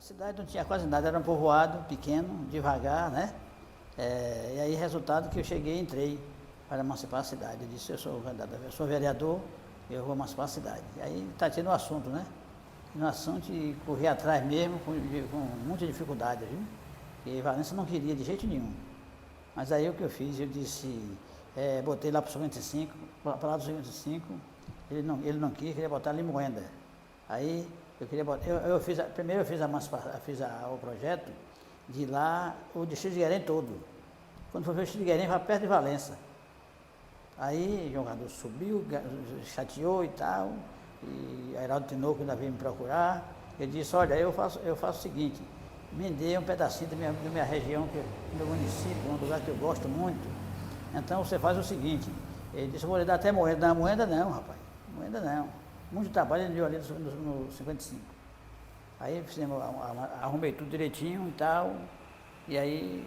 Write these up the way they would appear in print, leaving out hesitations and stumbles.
A cidade não tinha quase nada, era um povoado pequeno, devagar, né? E aí, resultado que eu cheguei e entrei para emancipar a cidade. Eu disse, eu sou candidato, eu sou vereador, eu vou emancipar a cidade. E aí está tendo um assunto, né? No assunto de correr atrás mesmo, com muita dificuldade, viu? E Valença não queria de jeito nenhum. Mas aí o que eu fiz, eu disse, botei lá para o 55, para lá do 55, ele não queria botar Limoenda. Aí eu queria botar, primeiro eu fiz o projeto de lá, o distrito de Guerém todo. Quando foi ver o distrito de Guerém, foi perto de Valença. Aí o jogador subiu, chateou e tal, e Airaldo Tinoco ainda veio me procurar. Ele disse, olha, eu faço o seguinte, me dê um pedacinho da minha região, do meu município, um lugar que eu gosto muito. Então você faz o seguinte, ele disse, eu vou lhe dar até Moenda. Não, Moenda não, rapaz, Moenda não. Muito trabalho ele deu ali no 55. Aí arrumei tudo direitinho e tal, e aí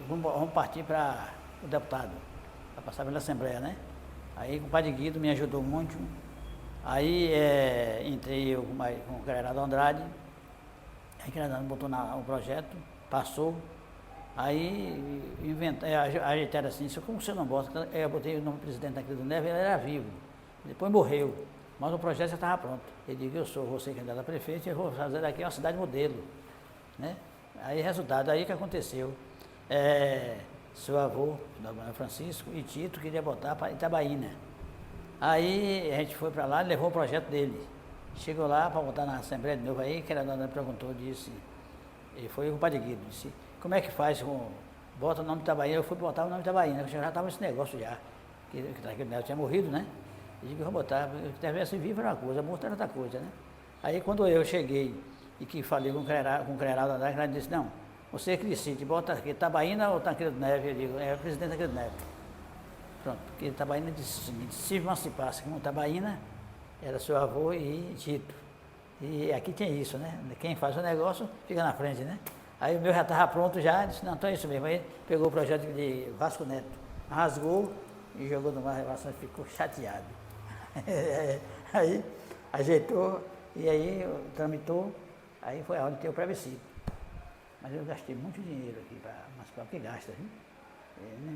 vamos partir para o deputado, para passar pela Assembleia, né? Aí o Padre Guido me ajudou muito. Aí entrei eu com o Gerardo Andrade, aí o Gerardo botou o projeto, passou, aí ajeitaram assim, como você não bota, eu botei o nome do presidente daquele do Neves, ele era vivo, depois morreu, mas o projeto já estava pronto. Ele disse, vou ser candidato a prefeito e eu vou fazer daqui uma cidade modelo, né? Aí resultado, aí que aconteceu, seu avô, Francisco, e Tito queria botar para Itabaína. Aí a gente foi para lá e levou o projeto dele. Chegou lá para botar na Assembleia de novo aí, que era dona perguntou, disse, e foi o Padre Guido, disse, como é que faz, bota o nome de Itabaína, eu fui botar o nome de Itabaína, eu já estava esse negócio já, que aquele Neto tinha morrido, né? Eu digo, eu vou botar, se tivesse vivo era uma coisa, morto era outra coisa, né? Aí quando eu cheguei e que falei com o Gerardo Andrade, ele disse, não, você é Criscite, bota aqui, Itabaína ou Tancredo Neves? Eu digo, é o presidente Tancredo Neves. Pronto, porque Itabaína disse o seguinte, se emancipasse como Itabaína, era seu avô e Tito. E aqui tem isso, né? Quem faz o negócio fica na frente, né? Aí o meu já estava pronto já, disse, não, então é isso mesmo. Aí pegou o projeto de Vasco Neto, rasgou e jogou no mar, e ficou chateado. Aí ajeitou e aí tramitou, aí foi a hora de ter o plebiscito. Mas eu gastei muito dinheiro aqui para emancipar, porque gasta, viu?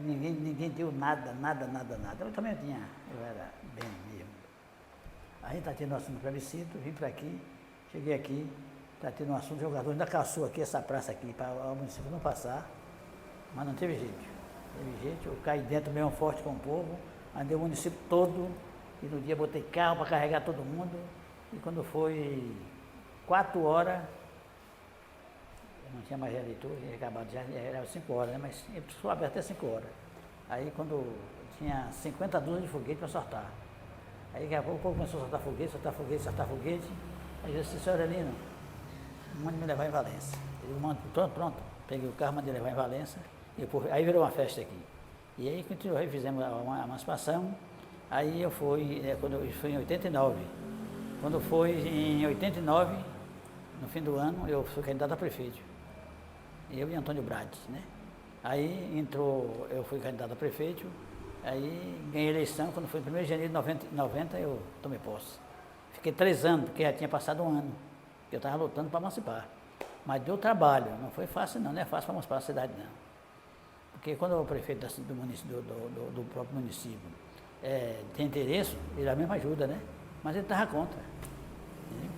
Ninguém deu nada. Eu também eu era bem mesmo. Aí está tendo um assunto do plebiscito, vim para aqui, cheguei aqui, está tendo um assunto de jogador, ainda caçou aqui essa praça aqui, para o município não passar, mas não teve jeito. Eu caí dentro mesmo forte com o povo, andei o município todo, e no dia botei carro para carregar todo mundo, e quando foi 4 horas, não tinha mais eleitor, tinha acabado já, era 5 horas, né? Mas precisou aberto até 5 horas. Aí quando tinha 50 dúzias de foguete para soltar. Aí daqui a pouco o povo começou a soltar foguete. Aí eu disse, senhor Aurelino, mande me levar em Valença. Ele manda, pronto. Peguei o carro, mandei levar em Valença, e aí virou uma festa aqui. E aí continuou, aí fizemos uma emancipação. Aí eu fui, foi em 89. Quando foi em 89, no fim do ano, eu fui candidato a prefeito. Eu e Antônio Brades, né? Aí eu fui candidato a prefeito, aí ganhei a eleição, quando foi em 1º de janeiro de 90, eu tomei posse. Fiquei 3 anos, porque já tinha passado 1 ano, que eu estava lutando para emancipar. Mas deu trabalho, não foi fácil não é fácil para emancipar a cidade não. Porque quando o prefeito do próprio município tem interesse, ele mesmo ajuda, né? Mas ele estava contra. Entendeu?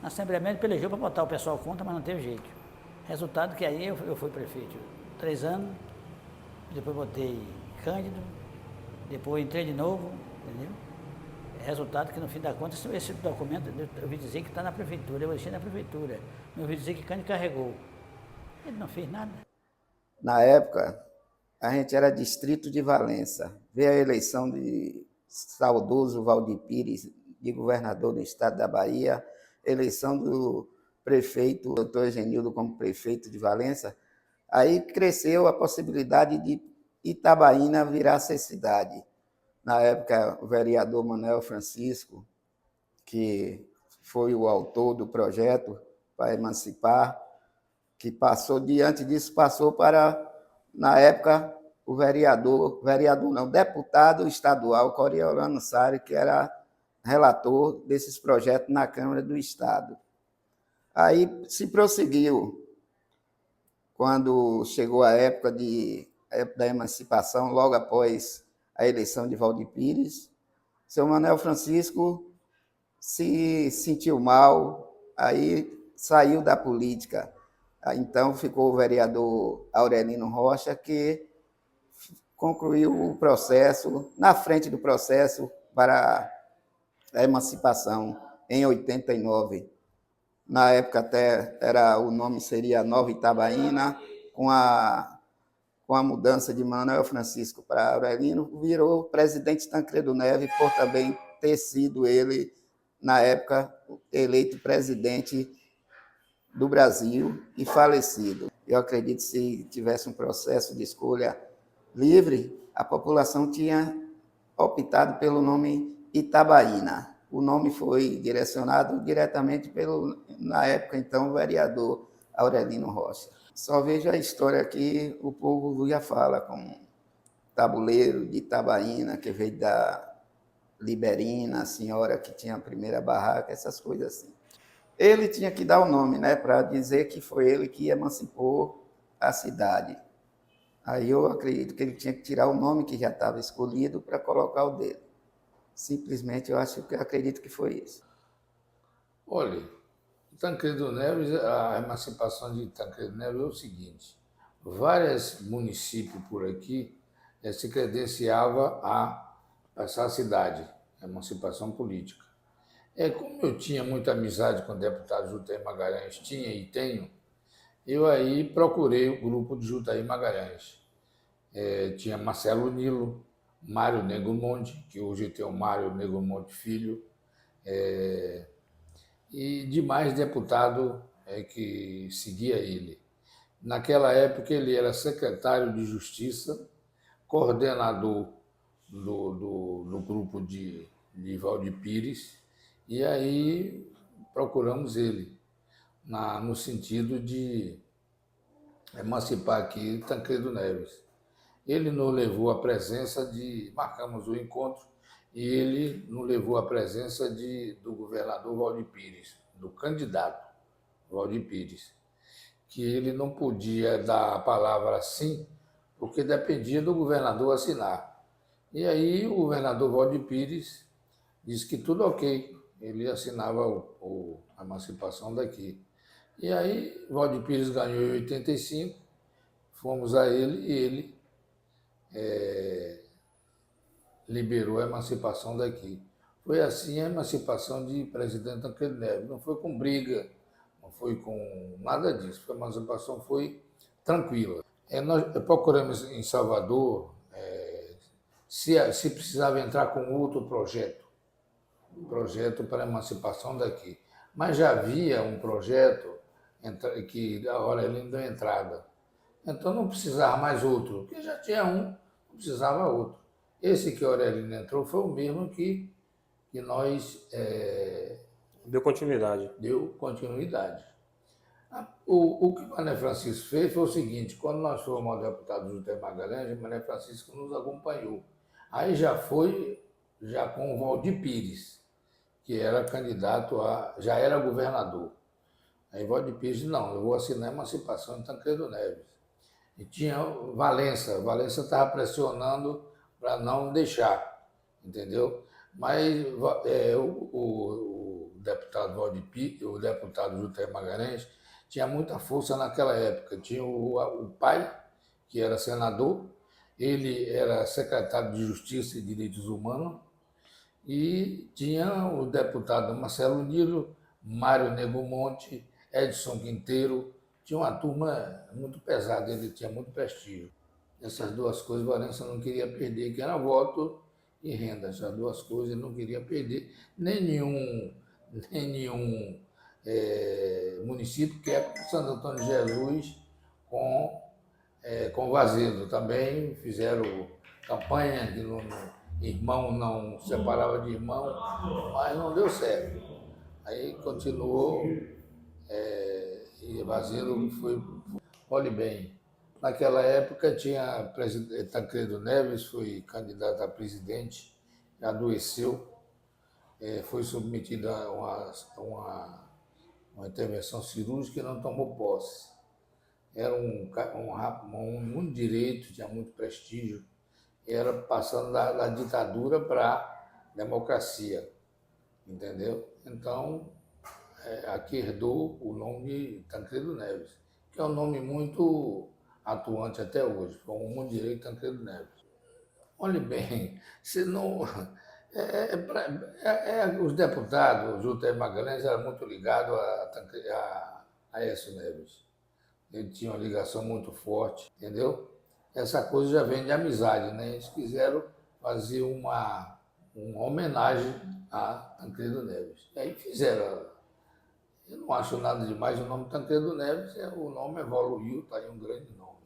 Na Assembleia ele pelejou para botar o pessoal contra, mas não teve jeito. Resultado que aí eu fui prefeito 3 anos, depois botei Cândido, depois entrei de novo, entendeu? Resultado que no fim da conta, esse documento, eu ouvi dizer que está na prefeitura, eu deixei na prefeitura. Eu ouvi dizer que Cândido carregou. Ele não fez nada. Na época, a gente era distrito de Valença. Veio a eleição de saudoso Valdir Pires, de governador do estado da Bahia, eleição do prefeito, doutor Genildo, como prefeito de Valença. Aí cresceu a possibilidade de Itabaína virar ser cidade. Na época, o vereador Manuel Francisco, que foi o autor do projeto para emancipar, que passou, diante disso, passou para, na época, o deputado estadual, Coriolano Sari, que era relator desses projetos na Câmara do Estado. Aí se prosseguiu. Quando chegou a época da emancipação, logo após a eleição de Valdir Pires, seu Manuel Francisco se sentiu mal, aí saiu da política. Então ficou o vereador Aurelino Rocha, que concluiu o processo, na frente do processo para a emancipação, em 89. Na época até o nome seria Nova Itabaína, com a mudança de Manuel Francisco para Aurelino, virou presidente Tancredo Neves, por também ter sido ele, na época, eleito presidente do Brasil e falecido. Eu acredito que se tivesse um processo de escolha livre, a população tinha optado pelo nome Itabaína. O nome foi direcionado diretamente pelo, na época, então, vereador Aurelino Rocha. Só vejo a história que o povo já fala, como tabuleiro de Itabaína, que veio da Liberina, a senhora que tinha a primeira barraca, essas coisas assim. Ele tinha que dar o nome, né, para dizer que foi ele que emancipou a cidade. Aí eu acredito que ele tinha que tirar o nome que já estava escolhido para colocar o dele. Simplesmente eu acredito que foi isso. Olha, Tancredo Neves, a emancipação de Tancredo Neves é o seguinte: vários municípios por aqui se credenciava a essa cidade, a emancipação política. Como eu tinha muita amizade com o deputado Jutaí Magalhães, tinha e tenho, eu aí procurei o grupo de Jutaí Magalhães. Tinha Marcelo Nilo, Mário Negromonte, que hoje tem o Mário Negromonte Filho, e demais deputados que seguia ele. Naquela época ele era secretário de Justiça, coordenador do grupo de Valdir Pires, e aí procuramos ele, no sentido de emancipar aqui Tancredo Neves. Ele nos levou à presença marcamos o encontro, e ele nos levou à presença do governador Valdir Pires, do candidato Valdir Pires, que ele não podia dar a palavra sim, porque dependia do governador assinar. E aí o governador Valdir Pires disse que tudo ok, ele assinava a emancipação daqui. E aí Valdir Pires ganhou em 85, fomos a ele e ele liberou a emancipação daqui. Foi assim a emancipação de presidente Tancredo Neves. Não foi com briga, não foi com nada disso. A emancipação foi tranquila. Nós procuramos em Salvador se precisava entrar com outro projeto para a emancipação daqui. Mas já havia um projeto que a Aurelino deu entrada. Então não precisava mais outro, porque já tinha um, não precisava outro. Esse que a Aurelino entrou foi o mesmo que nós... Deu continuidade. Deu continuidade. O que o Mané Francisco fez foi o seguinte: quando nós fomos ao deputado José Magalhães, o Mané Francisco nos acompanhou. Aí já com o Valdir Pires, que era candidato já era governador. Aí Valdir Pires disse: não, eu vou assinar a emancipação de Tancredo Neves. E tinha Valença estava pressionando para não deixar, entendeu? Mas o deputado Valdir Pires, o deputado José Magalhães, tinha muita força naquela época. Tinha o pai, que era senador, ele era secretário de Justiça e Direitos Humanos, e tinha o deputado Marcelo Nilo, Mário Negromonte, Edson Quinteiro. Tinha uma turma muito pesada, ele tinha muito prestígio. Essas duas coisas Valença não queria perder, que era voto e renda. Essas duas coisas ele não queria perder. Nenhum município, que é Santo Antônio de Jesus com Vazedo. Também fizeram campanha que irmão não separava de irmão, mas não deu certo. Aí continuou e Vazedo foi. Olhe bem, naquela época tinha Tancredo Neves, foi candidato a presidente, adoeceu, foi submetido a uma intervenção cirúrgica e não tomou posse. Era muito direito, tinha muito prestígio, era passando da ditadura para a democracia, entendeu? Então, aqui herdou o nome de Tancredo Neves, que é um nome muito atuante até hoje, como muito direito Tancredo Neves. Olhe bem, se não, os deputados, o Júlio Magalhães era muito ligado a Aécio Neves. Ele tinha uma ligação muito forte, entendeu? Essa coisa já vem de amizade, né? Eles quiseram fazer uma homenagem a Tancredo Neves. E aí fizeram. Eu não acho nada demais o nome Tancredo Neves, o nome evoluiu, está aí um grande nome.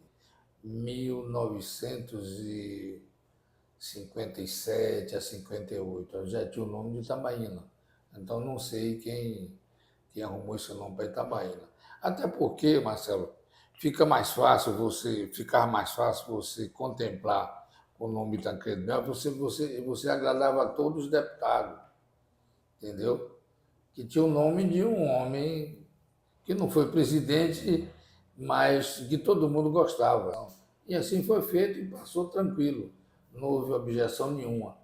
1957 a 58, eu já tinha o nome de Itabaiana. Então não sei quem arrumou esse nome para Itabaiana. Até porque, Marcelo, ficar mais fácil você contemplar o nome de Tancredo Neves, você agradava a todos os deputados, entendeu? Que tinha o nome de um homem que não foi presidente, mas que todo mundo gostava. E assim foi feito e passou tranquilo, não houve objeção nenhuma.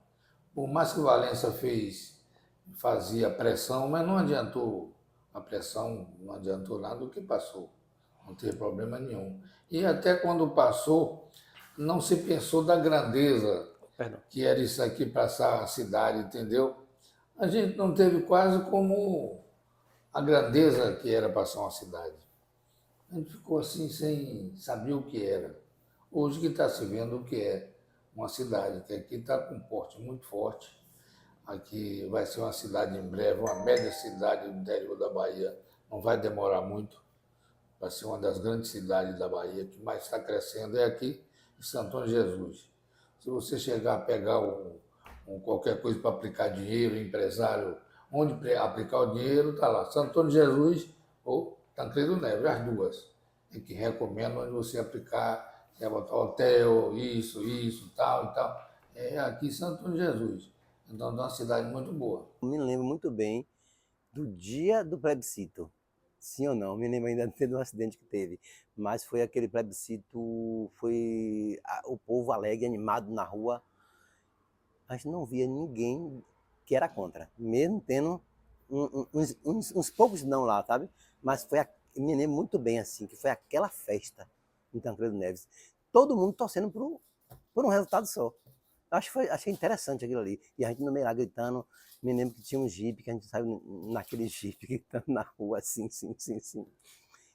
Por mais que Valença fazia pressão, mas não adiantou a pressão, não adiantou nada do que passou, não teve problema nenhum. E até quando passou, não se pensou da grandeza que era isso aqui para essa cidade, entendeu? A gente não teve quase como a grandeza que era passar uma cidade. A gente ficou assim sem saber o que era. Hoje que está se vendo o que é uma cidade, que aqui está com um porte muito forte. Aqui vai ser uma cidade em breve, uma média cidade do interior da Bahia. Não vai demorar muito. Vai ser uma das grandes cidades da Bahia, que mais está crescendo é aqui em Santo Antônio de Jesus. Se você chegar a pegar qualquer coisa para aplicar dinheiro, empresário, onde aplicar o dinheiro, está lá. Santo Antônio de Jesus ou Tancredo Neves, as duas. É que recomendo onde você aplicar, quer botar hotel, isso, tal e tal. É aqui em Santo Antônio de Jesus. Então é uma cidade muito boa. Eu me lembro muito bem do dia do plebiscito. Sim ou não? Me lembro ainda do acidente que teve. Mas foi aquele plebiscito, o povo alegre, animado na rua. A gente não via ninguém que era contra, mesmo tendo uns poucos não lá, sabe? Mas me lembro muito bem assim, que foi aquela festa em Tancredo Neves. Todo mundo torcendo por um resultado só. Achei interessante aquilo ali. E a gente no meio lá gritando. Me lembro que tinha um jipe, que a gente saiu naquele jipe gritando na rua, assim.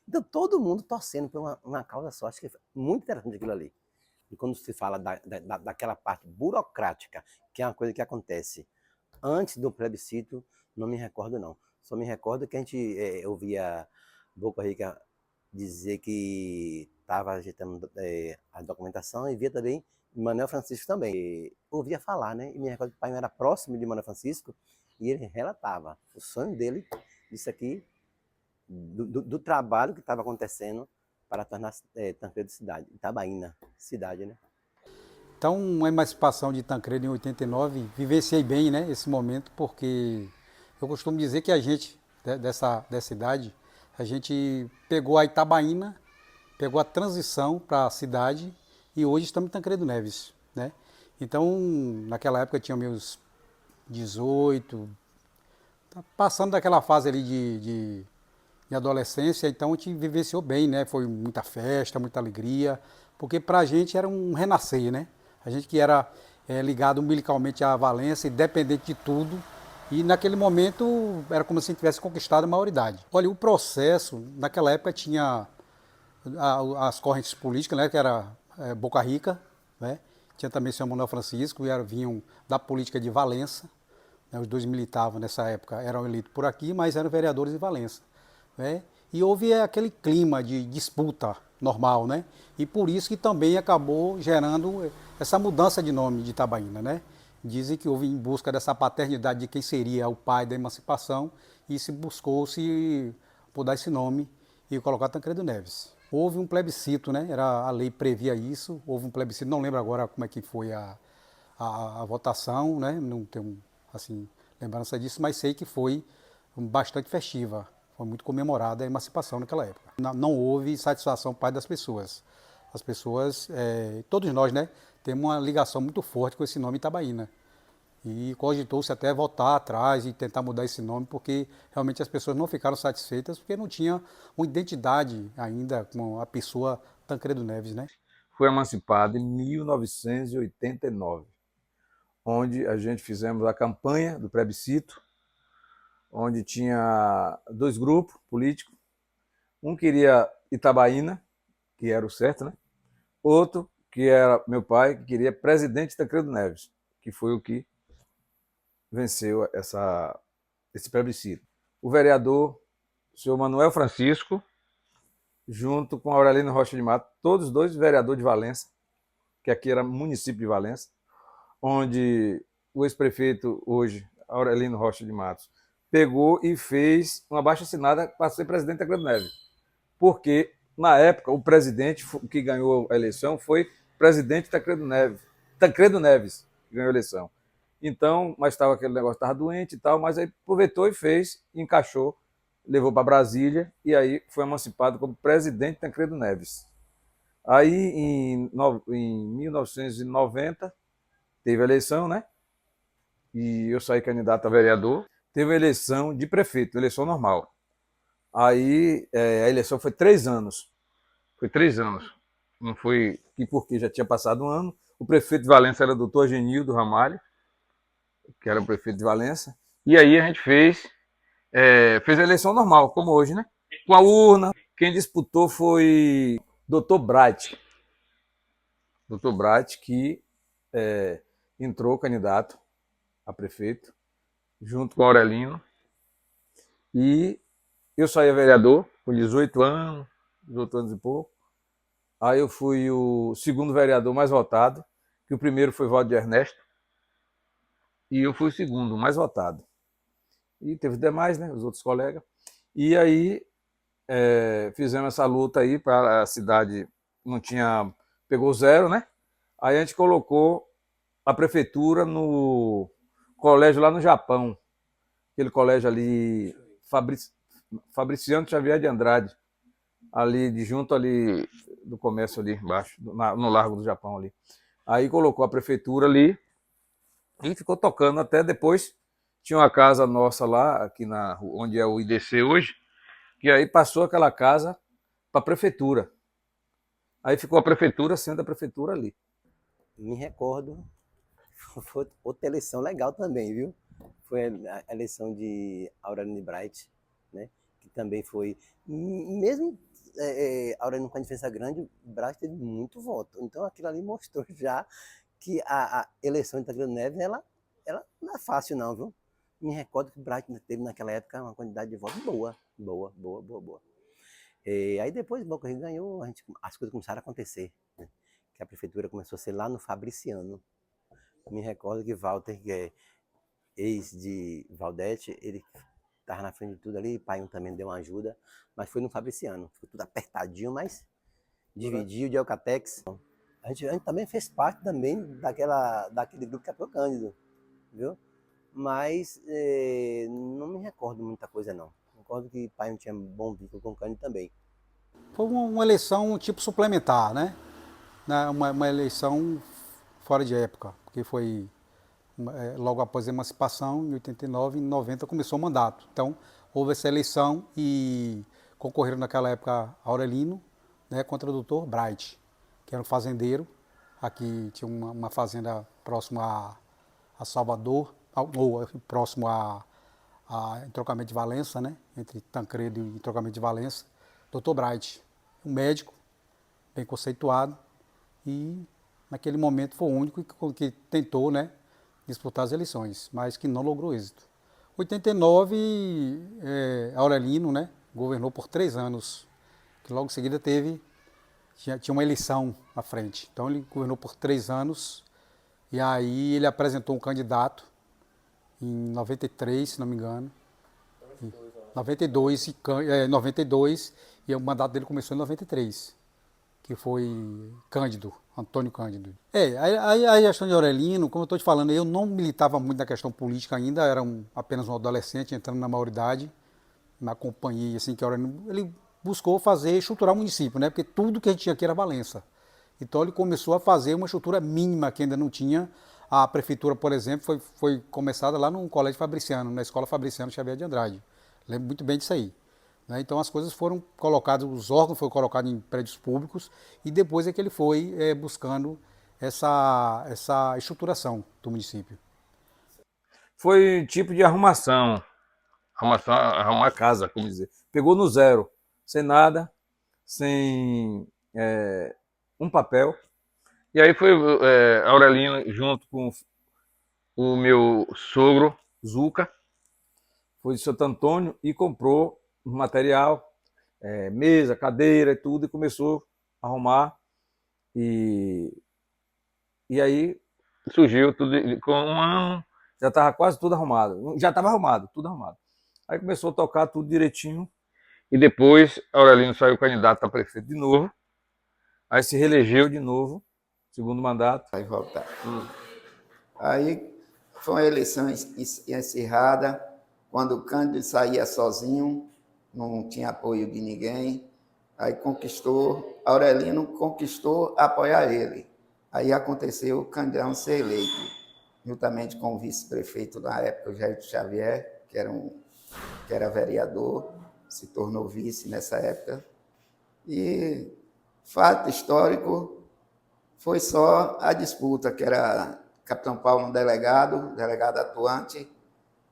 Então todo mundo torcendo por uma causa só. Acho que foi muito interessante aquilo ali. E quando se fala daquela parte burocrática, que é uma coisa que acontece antes do plebiscito, não me recordo não. Só me recordo que a gente ouvia Boca Rica dizer que estava ajeitando a documentação e via também Manuel Francisco também. Ouvia falar, né? E me recordo que o pai era próximo de Manuel Francisco e ele relatava o sonho dele, disso aqui, do trabalho que estava acontecendo para tornar Tancredo cidade, Itabaiana cidade, né? Então, a emancipação de Tancredo em 89, vivenciei bem, né, esse momento, porque eu costumo dizer que a gente, dessa idade, a gente pegou a Itabaiana, pegou a transição para a cidade e hoje estamos em Tancredo Neves, né? Então, naquela época eu tinha meus 18, passando daquela fase ali de adolescência, então a gente vivenciou bem, né? Foi muita festa, muita alegria, porque para a gente era um renascer, né? A gente que era ligado umbilicalmente à Valença, independente de tudo, e naquele momento era como se a gente tivesse conquistado a maioridade. Olha, o processo, naquela época tinha as correntes políticas, né? Que era Boca Rica, né? Tinha também o senhor Manuel Francisco, vinham da política de Valença, né? Os dois militavam nessa época, eram eleitos por aqui, mas eram vereadores de Valença. Né? E houve aquele clima de disputa normal, né? E por isso que também acabou gerando essa mudança de nome de Itabaiana, né? Dizem que houve em busca dessa paternidade de quem seria o pai da emancipação e se buscou-se por dar esse nome e colocar Tancredo Neves. Houve um plebiscito, né? A lei previa isso, houve um plebiscito, não lembro agora como é que foi a votação, né? Não tenho assim, lembrança disso, mas sei que foi bastante festiva. Foi muito comemorada a emancipação naquela época. Não houve satisfação por parte das pessoas. As pessoas, todos nós, né, temos uma ligação muito forte com esse nome Itabaiana. E cogitou-se até voltar atrás e tentar mudar esse nome, porque realmente as pessoas não ficaram satisfeitas, porque não tinha uma identidade ainda com a pessoa Tancredo Neves, né? Foi emancipado em 1989, onde a gente fizemos a campanha do plebiscito, onde tinha 2 grupos políticos. Um queria Itabaiana, que era o certo, né? Outro, que era meu pai, que queria presidente Tancredo Neves, que foi o que venceu esse plebiscito. O vereador, o senhor Manuel Francisco, junto com Aurelino Rocha de Matos, todos 2 vereadores de Valença, que aqui era município de Valença, onde o ex-prefeito hoje, Aurelino Rocha de Matos, pegou e fez uma abaixo-assinada para ser presidente Tancredo Neves. Porque, na época, o presidente que ganhou a eleição foi o presidente Tancredo Neves, que ganhou a eleição. Então, mas aquele negócio estava doente e tal, mas aí aproveitou e fez, encaixou, levou para Brasília e aí foi emancipado como presidente Tancredo Neves. Aí, em 1990, teve a eleição, né? E eu saí candidato a vereador. Teve a eleição de prefeito, eleição normal. Aí a eleição foi 3 anos. Foi 3 anos. Não foi porque já tinha passado um ano. O prefeito de Valença era o doutor Genildo Ramalho, que era o prefeito de Valença. E aí a gente fez a eleição normal, como hoje, né? Com a urna. Quem disputou foi doutor Bright. Doutor Bright, que entrou candidato a prefeito, junto com o Aurelino. E eu saí vereador com 18 anos e pouco. Aí eu fui o segundo vereador mais votado, que o primeiro foi Valdir Ernesto, e eu fui o segundo mais votado. E teve os demais, né, os outros colegas. E aí fizemos essa luta aí para a cidade, não tinha, pegou 0, né? Aí a gente colocou a prefeitura no colégio lá no Japão, aquele colégio ali, Fabriciano Xavier de Andrade, ali junto ali do comércio ali embaixo, no Largo do Japão ali. Aí colocou a prefeitura ali e ficou tocando até depois. Tinha uma casa nossa lá, aqui onde é o IDC hoje, que aí passou aquela casa para a prefeitura. Aí ficou a prefeitura sendo a prefeitura ali. Me recordo, foi outra eleição legal também, viu? Foi a eleição de Aurelino Bright, né? Que também foi, mesmo Aurelino com a diferença grande, Bright teve muito voto. Então aquilo ali mostrou já que a eleição de Tancredo Neves, ela não é fácil não, viu? Me recordo que Bright teve naquela época uma quantidade de votos boa. Aí depois, o Boca ganhou, as coisas começaram a acontecer, né? Que a prefeitura começou a ser lá no Fabriciano. Me recordo que Walter, que é ex de Valdete, ele estava na frente de tudo ali, pai também deu uma ajuda, mas foi no Fabriciano. Ficou tudo apertadinho, mas dividiu de Alcatex. A gente também fez parte também daquele grupo que apoiou o Cândido, viu? Mas não me recordo muita coisa, não. Recordo que pai não tinha bom vínculo com o Cândido também. Foi uma eleição tipo suplementar, né? Uma eleição fora de época, porque foi logo após a emancipação, em 89, em 90 começou o mandato. Então, houve essa eleição e concorreram naquela época Aurelino, né, contra o doutor Bright, que era um fazendeiro. Aqui tinha uma fazenda próxima a Salvador, ou próximo a Entrocamento de Valença, né, entre Tancredo e Entrocamento de Valença. Doutor Bright, um médico bem conceituado, e naquele momento foi o único que tentou, né, disputar as eleições, mas que não logrou êxito. Em 89, Aurelino, né, governou por 3 anos, que logo em seguida tinha uma eleição à frente. Então ele governou por 3 anos, e aí ele apresentou um candidato em 93, se não me engano. 92, 92, e o mandato dele começou em 93, que foi Cândido, Antônio Cândido. Aí a gestão de Aurelino, como eu estou te falando, eu não militava muito na questão política ainda, era apenas um adolescente entrando na maioridade, na companhia, assim, que ele buscou fazer, estruturar o município, né? Porque tudo que a gente tinha aqui era Valença. Então ele começou a fazer uma estrutura mínima que ainda não tinha. A prefeitura, por exemplo, foi começada lá no Colégio Fabriciano, na Escola Fabriciano Xavier de Andrade. Lembro muito bem disso aí. Né? Então as coisas foram colocadas, os órgãos foram colocados em prédios públicos e depois é que ele foi buscando essa estruturação do município. Foi tipo de arrumação, arrumar a casa, como dizer. Pegou no zero, sem nada, sem um papel. E aí foi Aurelino junto com o meu sogro, Zuca, foi de Santo Antônio e comprou material, mesa, cadeira e tudo, e começou a arrumar. E aí surgiu tudo, com um ano, já estava quase tudo arrumado. Já estava arrumado, tudo arrumado. Aí começou a tocar tudo direitinho. E depois Aurelino saiu candidato a prefeito de novo. Aí se reelegeu de novo, segundo mandato. Vai voltar. Aí foi uma eleição encerrada, quando o Cândido saía sozinho, não tinha apoio de ninguém. Aí Aurelino conquistou apoiar ele. Aí aconteceu o Candidão ser eleito, juntamente com o vice-prefeito na época, o Jair Xavier, que era vereador, se tornou vice nessa época. E fato histórico foi só a disputa, que era Capitão Paulo, um delegado atuante,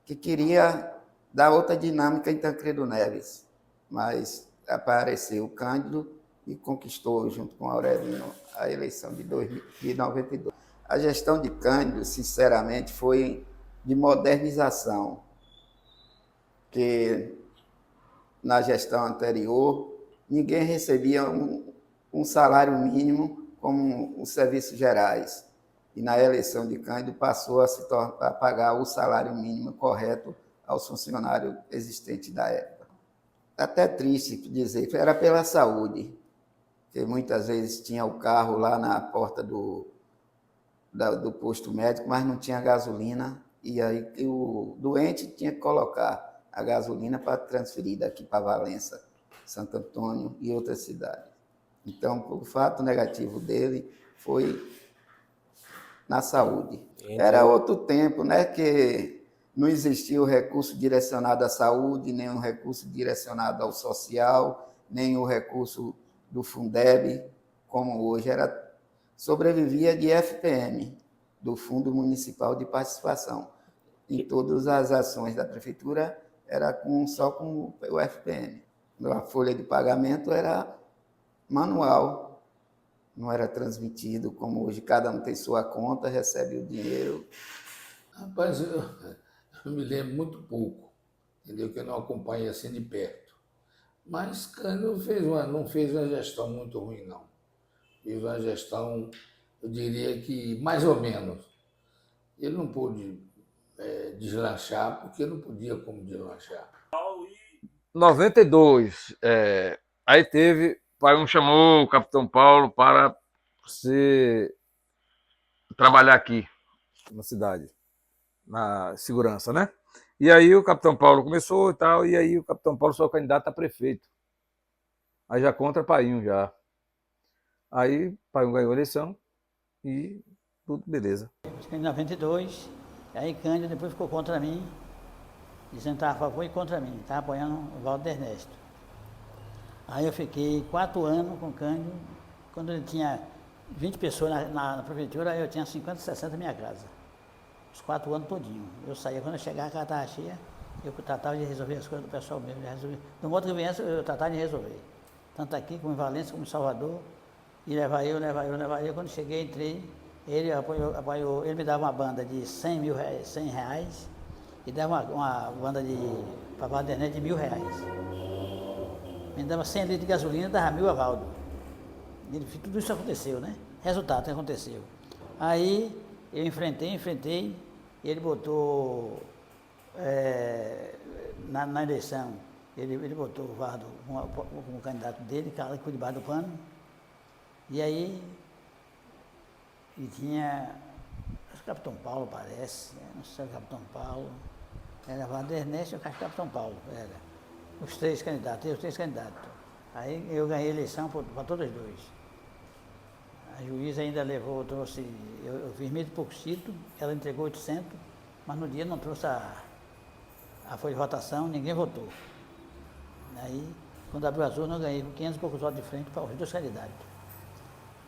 que queria dar outra dinâmica em Tancredo Neves, mas apareceu o Cândido e conquistou, junto com Aurelino, a eleição de 92. A gestão de Cândido, sinceramente, foi de modernização, que na gestão anterior ninguém recebia um salário mínimo como os serviços gerais. E na eleição de Cândido passou a pagar o salário mínimo correto aos funcionários existentes da época. Até triste dizer, era pela saúde, que muitas vezes tinha o carro lá na porta do posto médico, mas não tinha gasolina, e aí o doente tinha que colocar a gasolina para transferir daqui para Valença, Santo Antônio e outras cidades. Então, o fato negativo dele foi na saúde. Era outro tempo, né, que não existia o recurso direcionado à saúde, nem o recurso direcionado ao social, nem o recurso do Fundeb, como hoje. Sobrevivia de FPM, do Fundo Municipal de Participação. Em todas as ações da prefeitura era só com o FPM. A folha de pagamento era manual, não era transmitido como hoje. Cada um tem sua conta, recebe o dinheiro. Rapaz, eu me lembro muito pouco, entendeu? Que eu não acompanhei assim de perto. Mas Cândido não fez uma gestão muito ruim, não. Fez uma gestão, eu diria que mais ou menos. Ele não pôde deslanchar, porque não podia como deslanchar. 92, aí teve, o pai me chamou o Capitão Paulo para trabalhar aqui na cidade, na segurança, né? E aí o Capitão Paulo começou e tal, e aí o Capitão Paulo foi candidato a prefeito. Aí já contra Painho já. Aí Painho ganhou a eleição e tudo beleza. Em 92, aí Cândido depois ficou contra mim, dizendo que estava a favor e contra mim, estava apoiando o Valdo Ernesto. Aí eu fiquei 4 anos com o Cândido, quando ele tinha 20 pessoas na prefeitura, eu tinha 50, 60 na minha casa. Os 4 anos todinho. Eu saía, quando eu chegava, a casa estava cheia, eu tratava de resolver as coisas do pessoal mesmo. No outro que viesse, eu tratava de resolver. Tanto aqui, como em Valença, como em Salvador. E levar eu. Quando cheguei, entrei, ele apoiou, ele me dava uma banda de 100 reais e dava uma banda para Valdo Ernesto de R$ 1.000. Me dava 100 litros de gasolina, dava 1.000 a Valdo. Tudo isso aconteceu, né? Resultado que aconteceu. Aí eu enfrentei, ele botou na eleição, ele botou o Valdo como candidato dele, cara que foi debaixo do pano. E aí ele tinha, acho que o Capitão Paulo parece, não sei se era o Capitão Paulo, era Valdo Ernesto e o Capitão Paulo, era. os 3 candidatos, eu os 3 candidatos. Aí eu ganhei a eleição para todos os 2. A juíza ainda levou, trouxe, eu fiz 1.000 e poucos títulos, ela entregou 800, mas no dia não trouxe a folha de votação, ninguém votou. Aí, quando abriu as urnas, eu ganhei com 500 e poucos votos de frente para os 2 candidatos.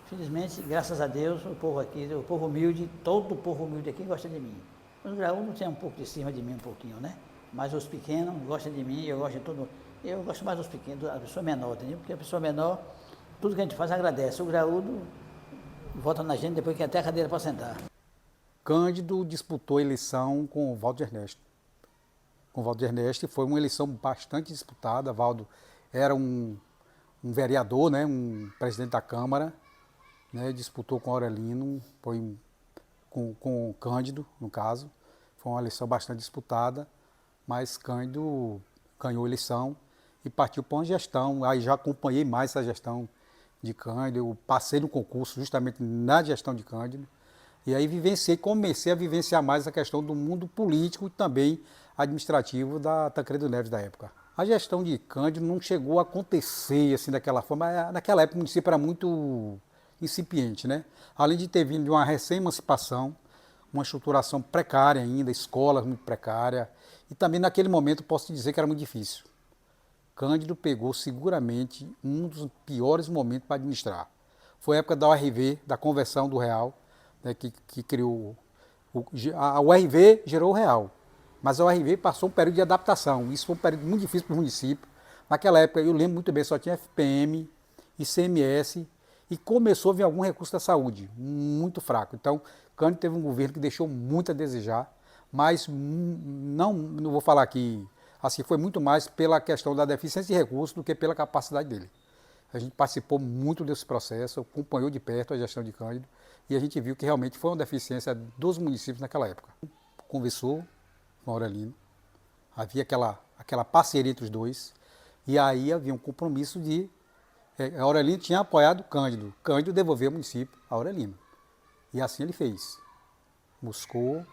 Felizmente, graças a Deus, o povo aqui, o povo humilde, todo o povo humilde aqui gosta de mim. Os graúdos têm um pouco de cima de mim, um pouquinho, né? Mas os pequenos gostam de mim, eu gosto de todo mundo. Eu gosto mais dos pequenos, da pessoa menor, entendeu? Porque a pessoa menor, tudo que a gente faz agradece. O graúdo vota na gente depois que até a cadeira para sentar. Cândido disputou a eleição com o Valdo Ernesto. Com o Valdo Ernesto foi uma eleição bastante disputada. Valdo era um vereador, né, um presidente da Câmara, né, disputou com Aurelino, foi com o Cândido, no caso. Foi uma eleição bastante disputada, mas Cândido ganhou a eleição e partiu para uma gestão. Aí já acompanhei mais essa gestão de Cândido, eu passei no concurso justamente na gestão de Cândido, e aí comecei a vivenciar mais a questão do mundo político e também administrativo da Tancredo Neves da época. A gestão de Cândido não chegou a acontecer assim daquela forma, naquela época o município era muito incipiente, né? Além de ter vindo de uma recém-emancipação, uma estruturação precária ainda, escolas muito precárias, e também naquele momento posso dizer que era muito difícil. Cândido pegou seguramente um dos piores momentos para administrar. Foi a época da URV, da conversão do real, né, que criou. A URV gerou o real, mas a URV passou um período de adaptação. Isso foi um período muito difícil para o município. Naquela época, eu lembro muito bem, só tinha FPM, ICMS, e começou a vir algum recurso da saúde, muito fraco. Então, Cândido teve um governo que deixou muito a desejar, mas não vou falar que assim, foi muito mais pela questão da deficiência de recursos do que pela capacidade dele. A gente participou muito desse processo, acompanhou de perto a gestão de Cândido e a gente viu que realmente foi uma deficiência dos municípios naquela época. Conversou com Aurelino, havia aquela parceria entre os dois e aí havia um compromisso de... Aurelino tinha apoiado Cândido, Cândido devolveu o município a Aurelino. E assim ele fez. Buscou,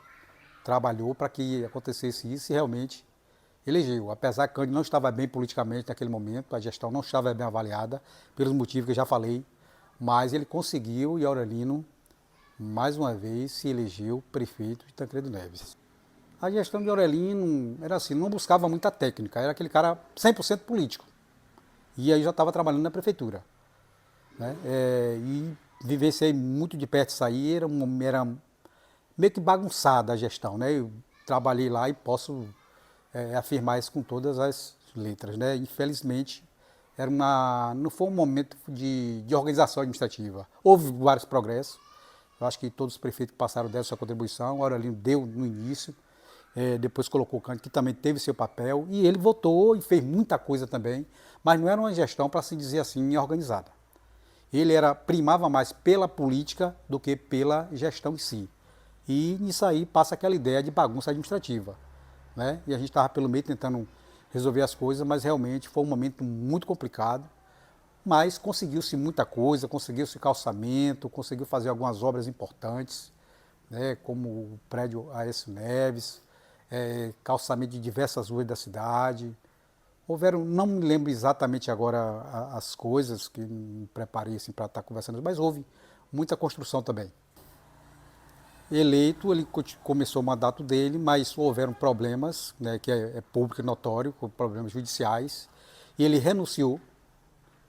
trabalhou para que acontecesse isso e realmente elegeu. Apesar que Cândido não estava bem politicamente naquele momento, a gestão não estava bem avaliada, pelos motivos que eu já falei, mas ele conseguiu e Aurelino, mais uma vez, se elegeu prefeito de Tancredo Neves. A gestão de Aurelino era assim, não buscava muita técnica, era aquele cara 100% político. E aí já estava trabalhando na prefeitura. Né? E vivenciei muito de perto isso aí, era meio que bagunçada a gestão. Né? Eu trabalhei lá e posso afirmar isso com todas as letras. Né? Infelizmente, não foi um momento de organização administrativa. Houve vários progressos, eu acho que todos os prefeitos que passaram deram sua contribuição, o Aurelino deu no início, depois colocou o Cândido, que também teve seu papel, e ele votou e fez muita coisa também, mas não era uma gestão, para se dizer assim, organizada. Ele primava mais pela política do que pela gestão em si. E nisso aí passa aquela ideia de bagunça administrativa. Né? E a gente estava pelo meio tentando resolver as coisas, mas realmente foi um momento muito complicado. Mas conseguiu-se muita coisa, conseguiu-se calçamento, conseguiu fazer algumas obras importantes, né? Como o prédio Aécio Neves, calçamento de diversas ruas da cidade. Não me lembro exatamente agora as coisas que me preparei assim, para estar conversando, mas houve muita construção também. Eleito, ele começou o mandato dele, mas houveram problemas, né, que é público e notório, problemas judiciais, e ele renunciou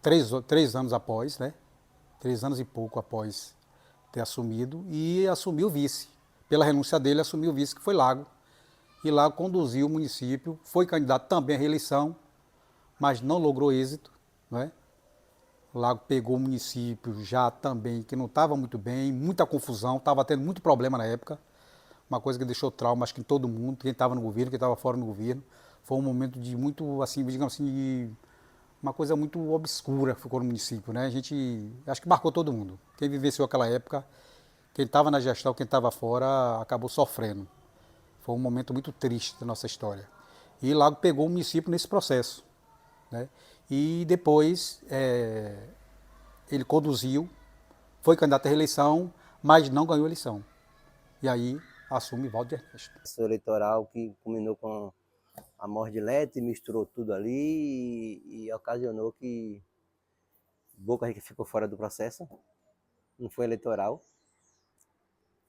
3 anos após, né, 3 anos e pouco após ter assumido, e assumiu o vice. Pela renúncia dele, assumiu o vice, que foi Lago, e Lago conduziu o município, foi candidato também à reeleição, mas não logrou êxito, né? Lago pegou o município já também que não estava muito bem, muita confusão, estava tendo muito problema na época, uma coisa que deixou trauma, acho que em todo mundo, quem estava no governo, quem estava fora do governo. Foi um momento de muito, assim, digamos assim, uma coisa muito obscura que ficou no município, né? A gente, acho que marcou todo mundo. Quem vivenciou aquela época, quem estava na gestão, quem estava fora, acabou sofrendo. Foi um momento muito triste da nossa história. E Lago pegou o município nesse processo, né? E depois ele conduziu, foi candidato à reeleição, mas não ganhou a eleição. E aí assume Valdo Ernesto. Esse eleitoral que culminou com a mordilete, misturou tudo ali e ocasionou que Boca ficou fora do processo, não foi eleitoral,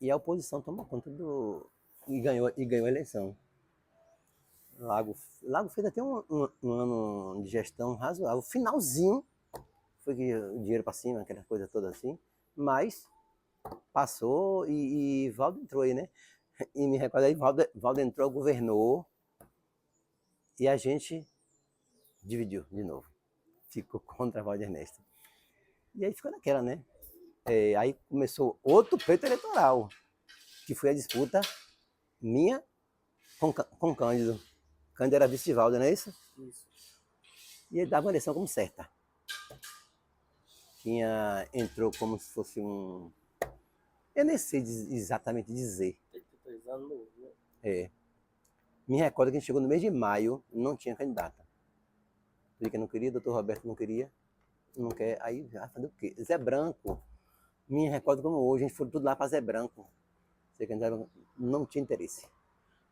e a oposição tomou conta e ganhou a eleição. Lago fez até um ano de gestão razoável. Finalzinho, foi que o dinheiro para cima, aquela coisa toda assim, mas passou e Valdo entrou aí, né? E me recordo aí, Valdo entrou, governou, e a gente dividiu de novo. Ficou contra Valdo Ernesto. E aí ficou naquela, né? Aí começou outro pleito eleitoral, que foi a disputa minha com Cândido. Cândido era vice de Valdo, não é isso? Isso. E ele dava uma eleição como certa. Entrou como se fosse um... Eu nem sei exatamente dizer. 33 anos novo, né? Me recordo que a gente chegou no mês de maio, não tinha candidata. Porque não queria, o doutor Roberto não queria, não quer, aí vai fazer o quê? Zé Branco. Me recordo como hoje, a gente foi tudo lá para Zé Branco. Não tinha interesse.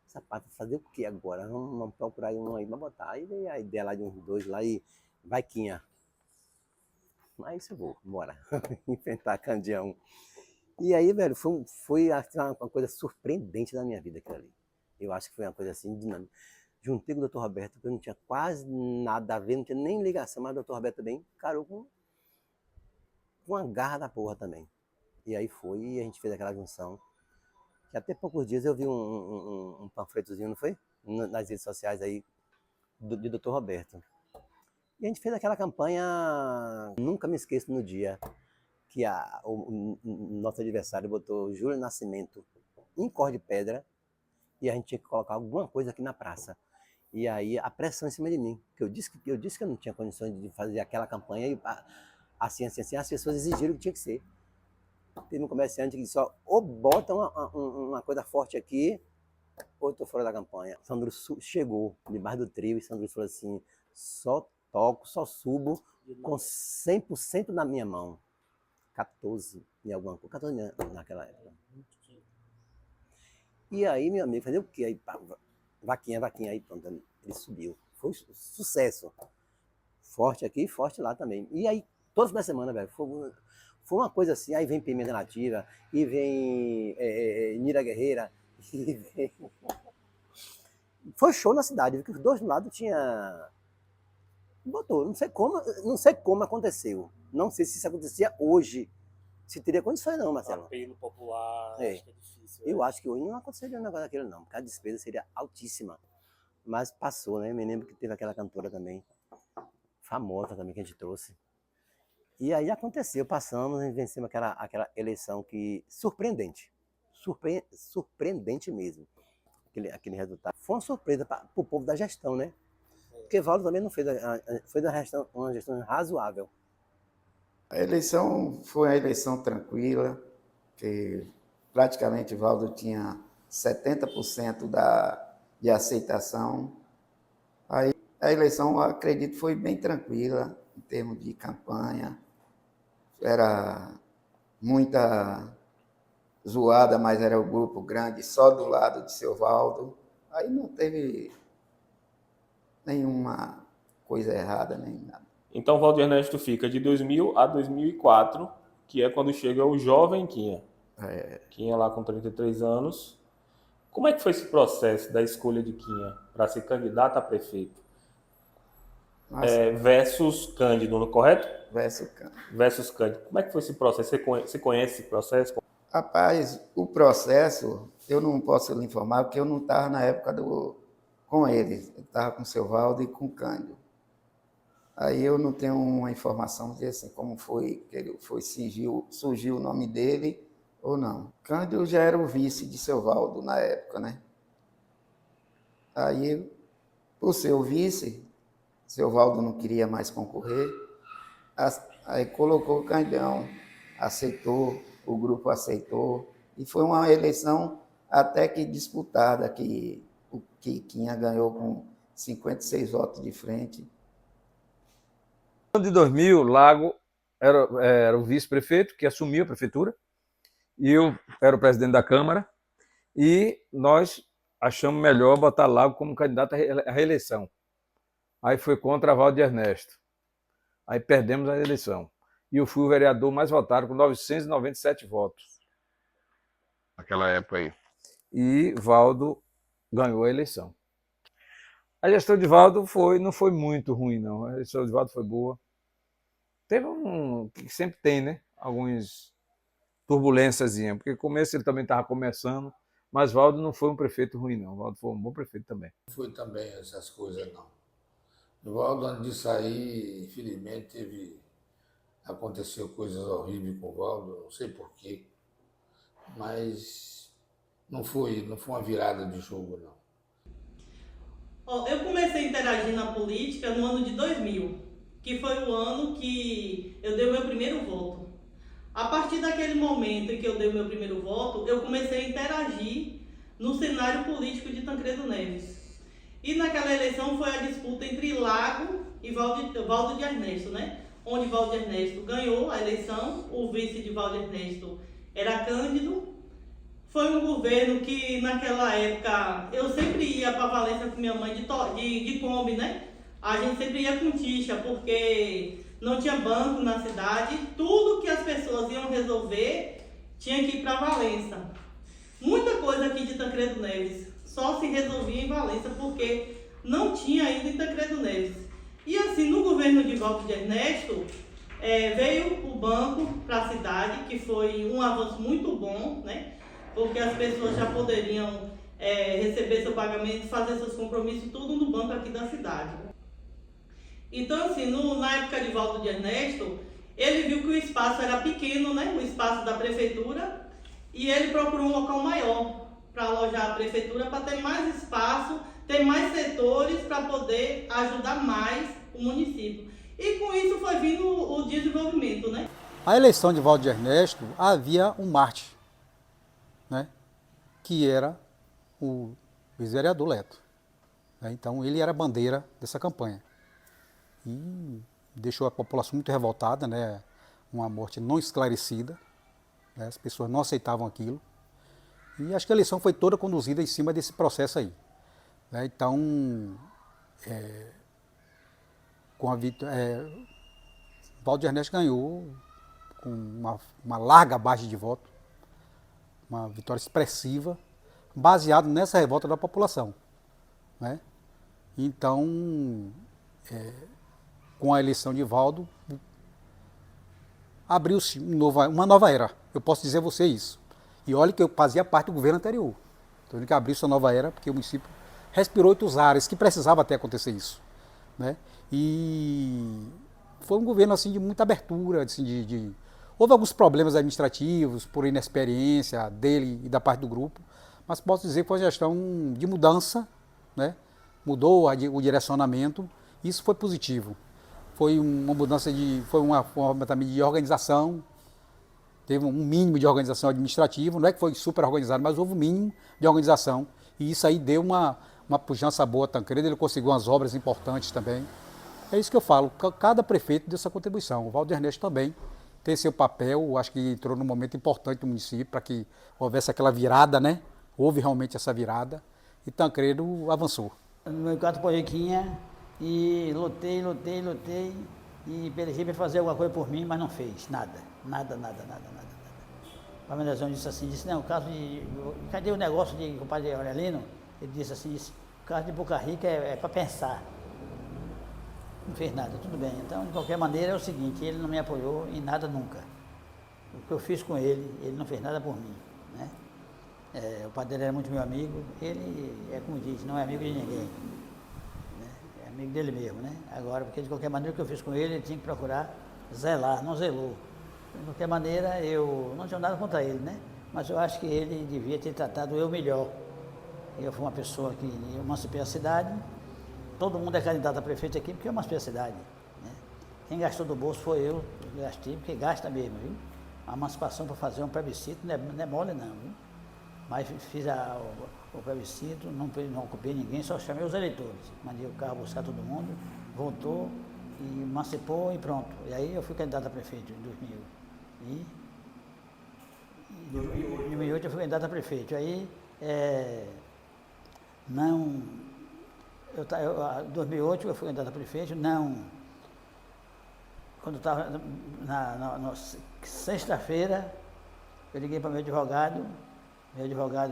Essa parte, fazer o que agora? Vamos procurar um aí para botar. Aí veio a ideia lá de uns dois lá e Vaiquinha. Mas eu vou, bora. Enfrentar Candião. E aí, velho, foi uma coisa surpreendente na minha vida aquilo ali. Eu acho que foi uma coisa assim dinâmica. Juntei com o Dr. Roberto, que eu não tinha quase nada a ver, não tinha nem ligação, mas o Dr. Roberto também encarou com uma garra da porra também. E aí foi, e a gente fez aquela junção. Que até poucos dias eu vi um panfletozinho, não foi? Nas redes sociais aí, de Dr. Roberto. E a gente fez aquela campanha, nunca me esqueço no dia, que o nosso adversário botou Júlio Nascimento em cor de pedra, e a gente tinha que colocar alguma coisa aqui na praça. E aí a pressão em cima de mim, que eu disse que eu não tinha condições de fazer aquela campanha, e assim, as pessoas exigiram que tinha que ser. Teve um comerciante que disse, ó, ou bota uma coisa forte aqui, ou eu tô fora da campanha. Sandro chegou debaixo do trio e Sandro falou assim, só toco, só subo com 100% na minha mão. 14 e alguma coisa, 14 naquela época. E aí, meu amigo, fazer o quê? Aí, pá, vaquinha, aí pronto, ele subiu. Foi um sucesso. Forte aqui, forte lá também. E aí, todos na semana, velho, foi uma coisa assim, aí vem Pimenta Nativa, e vem Nira Guerreira, e vem... Foi show na cidade, porque os dois lados tinha... Botou, não sei como aconteceu. Não sei se isso acontecia hoje. Se teria condições não, Marcelo. Apelo popular, acho que é difícil. Eu acho que hoje não aconteceria um negócio daquele não, porque a despesa seria altíssima. Mas passou, né? Me lembro que teve aquela cantora também, famosa também, que a gente trouxe. E aí aconteceu, passamos e vencemos aquela eleição que... Surpreendente. Surpreendente mesmo. Aquele resultado. Foi uma surpresa para o povo da gestão, né? Porque Valdo também não fez uma gestão razoável. A eleição foi uma eleição tranquila, que praticamente Valdo tinha 70% de aceitação. Aí a eleição, eu acredito, foi bem tranquila em termos de campanha. Era muita zoada, mas era um grupo grande só do lado de seu Valdo. Aí não teve nenhuma coisa errada, nem nada. Então, Valdo Ernesto fica de 2000 a 2004, que é quando chega o jovem Quinha. Quinha lá com 33 anos. Como é que foi esse processo da escolha de Quinha para ser candidato a prefeito? Versus Cândido, não é correto? Versus Cândido. Como é que foi esse processo? Você conhece esse processo? Rapaz, o processo, eu não posso lhe informar, porque eu não estava na época com ele. Eu estava com o seu Valdo e com o Cândido. Aí eu não tenho uma informação de assim, como foi, que ele surgiu o nome dele ou não. Cândido já era o vice de seu Valdo na época, né? Aí, por ser o vice, seu Valdo não queria mais concorrer, aí colocou o Candão, aceitou, o grupo aceitou, e foi uma eleição até que disputada, que o Quinha ganhou com 56 votos de frente. No ano de 2000, Lago era o vice-prefeito que assumiu a prefeitura, e eu era o presidente da Câmara, e nós achamos melhor botar Lago como candidato à reeleição. Aí foi contra Valdo Ernesto. Aí perdemos a eleição. E eu fui o vereador mais votado, com 997 votos. Naquela época aí. E Valdo ganhou a eleição. A gestão de Valdo não foi muito ruim, não. A gestão de Valdo foi boa. Teve que sempre tem, né? Algumas turbulências, porque no começo ele também estava começando, mas Valdo não foi um prefeito ruim, não. Valdo foi um bom prefeito também. Não foi também essas coisas, não. O Valdo, antes de sair, infelizmente, aconteceu coisas horríveis com o Valdo, não sei porquê, mas não foi uma virada de jogo, não. Eu comecei a interagir na política no ano de 2000, que foi o ano que eu dei o meu primeiro voto. A partir daquele momento em que eu dei o meu primeiro voto, eu comecei a interagir no cenário político de Tancredo Neves. E naquela eleição foi a disputa entre Lago e Valdo de Ernesto, né? Onde Valdo de Ernesto ganhou a eleição, o vice de Valdo de Ernesto era Cândido. Foi um governo que, naquela época, eu sempre ia para Valença com minha mãe de Kombi, né? A gente sempre ia com tixa, porque não tinha banco na cidade. Tudo que as pessoas iam resolver tinha que ir para Valença. Muita coisa aqui de Tancredo Neves só se resolvia em Valença, porque não tinha ainda em Tancredo Neves. E assim, no governo de Valdo de Ernesto, veio o banco para a cidade, que foi um avanço muito bom, né? Porque as pessoas já poderiam receber seu pagamento, fazer seus compromissos, tudo no banco aqui da cidade. Então, assim, na época de Valdo de Ernesto, ele viu que o espaço era pequeno, né? O espaço da prefeitura, e ele procurou um local maior para alojar a prefeitura, para ter mais espaço, ter mais setores, para poder ajudar mais o município. E com isso foi vindo o desenvolvimento, né? A eleição de Valdo de Ernesto havia um Marte, né, que era o ex-vereador Leto. Né? Então ele era a bandeira dessa campanha. E deixou a população muito revoltada, né? Uma morte não esclarecida, né? As pessoas não aceitavam aquilo. E acho que a eleição foi toda conduzida em cima desse processo aí. Né? Então, com a vitória, Valdo de Ernesto ganhou com uma larga base de voto, uma vitória expressiva, baseado nessa revolta da população. Né? Então, com a eleição de Valdo, abriu-se uma nova era. Eu posso dizer a você isso. E olha que eu fazia parte do governo anterior. Então, que abriu-se uma nova era, porque o município respirou outros ares, que precisava até acontecer isso. Né? E foi um governo assim, de muita abertura. Assim, houve alguns problemas administrativos, por inexperiência dele e da parte do grupo, mas posso dizer que foi uma gestão de mudança, né? Mudou o direcionamento, e isso foi positivo. Foi uma mudança foi uma forma também de organização, teve um mínimo de organização administrativa, não é que foi super organizado, mas houve um mínimo de organização, e isso aí deu uma pujança boa a Tancredo, ele conseguiu umas obras importantes também. É isso que eu falo, cada prefeito deu sua contribuição, o Valdo Ernesto também tem seu papel, acho que entrou num momento importante do município para que houvesse aquela virada, né? Houve realmente essa virada, e Tancredo avançou. No meu canto Porriquinha, e lutei, e pelejei para fazer alguma coisa por mim, mas não fez, nada. O Pamelação disse, não, o caso de... Cadê o negócio de compadre Aurelino? Ele disse assim, o caso de Boca Rica é para pensar. Não fez nada, tudo bem. Então, de qualquer maneira, é o seguinte, ele não me apoiou em nada nunca. O que eu fiz com ele não fez nada por mim. Né? O padre era muito meu amigo, ele, como diz, não é amigo de ninguém. Né? É amigo dele mesmo, né? Agora, porque de qualquer maneira, o que eu fiz com ele tinha que procurar zelar, não zelou. De qualquer maneira, eu não tinha nada contra ele, né? Mas eu acho que ele devia ter tratado eu melhor. Eu fui uma pessoa que emancipei a cidade. Todo mundo é candidato a prefeito aqui porque eu emancipei a cidade. Né? Quem gastou do bolso foi eu gastei, porque gasta mesmo, viu? A emancipação para fazer um plebiscito não é mole não, viu? Mas fiz o plebiscito, não ocupei ninguém, só chamei os eleitores. Mandei o carro buscar todo mundo, voltou e emancipou e pronto. E aí eu fui candidato a prefeito em 2000. Em 2008 eu fui candidato a prefeito. Aí Não, em 2008 eu fui candidato a prefeito, não, quando estava na sexta-feira, eu liguei para meu advogado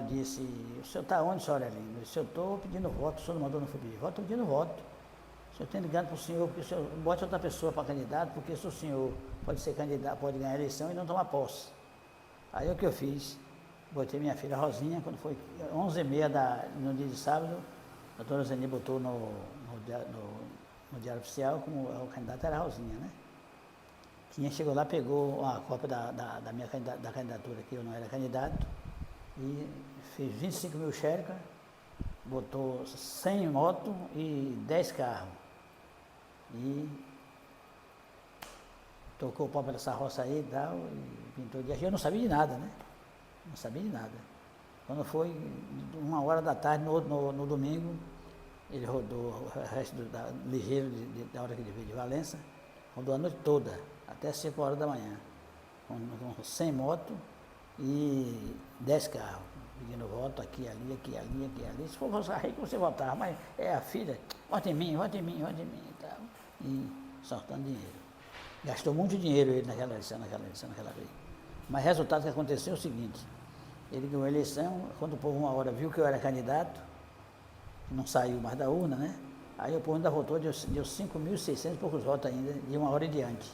disse, o senhor está onde, senhor Aurelino? Eu disse, eu estou pedindo voto, o senhor não mandou não pedir voto, estou pedindo voto. O senhor tem ligado para o senhor, porque o senhor bote outra pessoa para candidato, porque se o senhor pode ser candidato, pode ganhar a eleição e não tomar posse. Aí o que eu fiz? Botei minha filha Rosinha, quando foi 11h30 no dia de sábado, a doutora Zeni botou no Diário Oficial, como o candidato era Rosinha, né? Quem chegou lá, pegou a cópia da minha candidatura, que eu não era candidato, e fez 25 mil xerecas, botou 100 motos e 10 carros. E tocou o pau dessa roça aí e tal, e pintou de eu não sabia de nada, né? Não sabia de nada. Quando foi 1h da tarde, no domingo, ele rodou o resto ligeiro da hora que ele veio de Valença, rodou a noite toda, até 5h da manhã, com 100 motos e 10 carros, pedindo voto aqui, ali, aqui, ali, aqui, ali. Se for votar aí, você votava, mas é a filha, vote em mim, vote em mim, vote em mim e tal. E soltando dinheiro. Gastou muito dinheiro ele naquela eleição, naquela vez. Mas o resultado que aconteceu é o seguinte, ele ganhou a eleição, quando o povo uma hora viu que eu era candidato, não saiu mais da urna, né? Aí o povo ainda votou, deu 5.600 e poucos votos ainda, de uma hora em diante.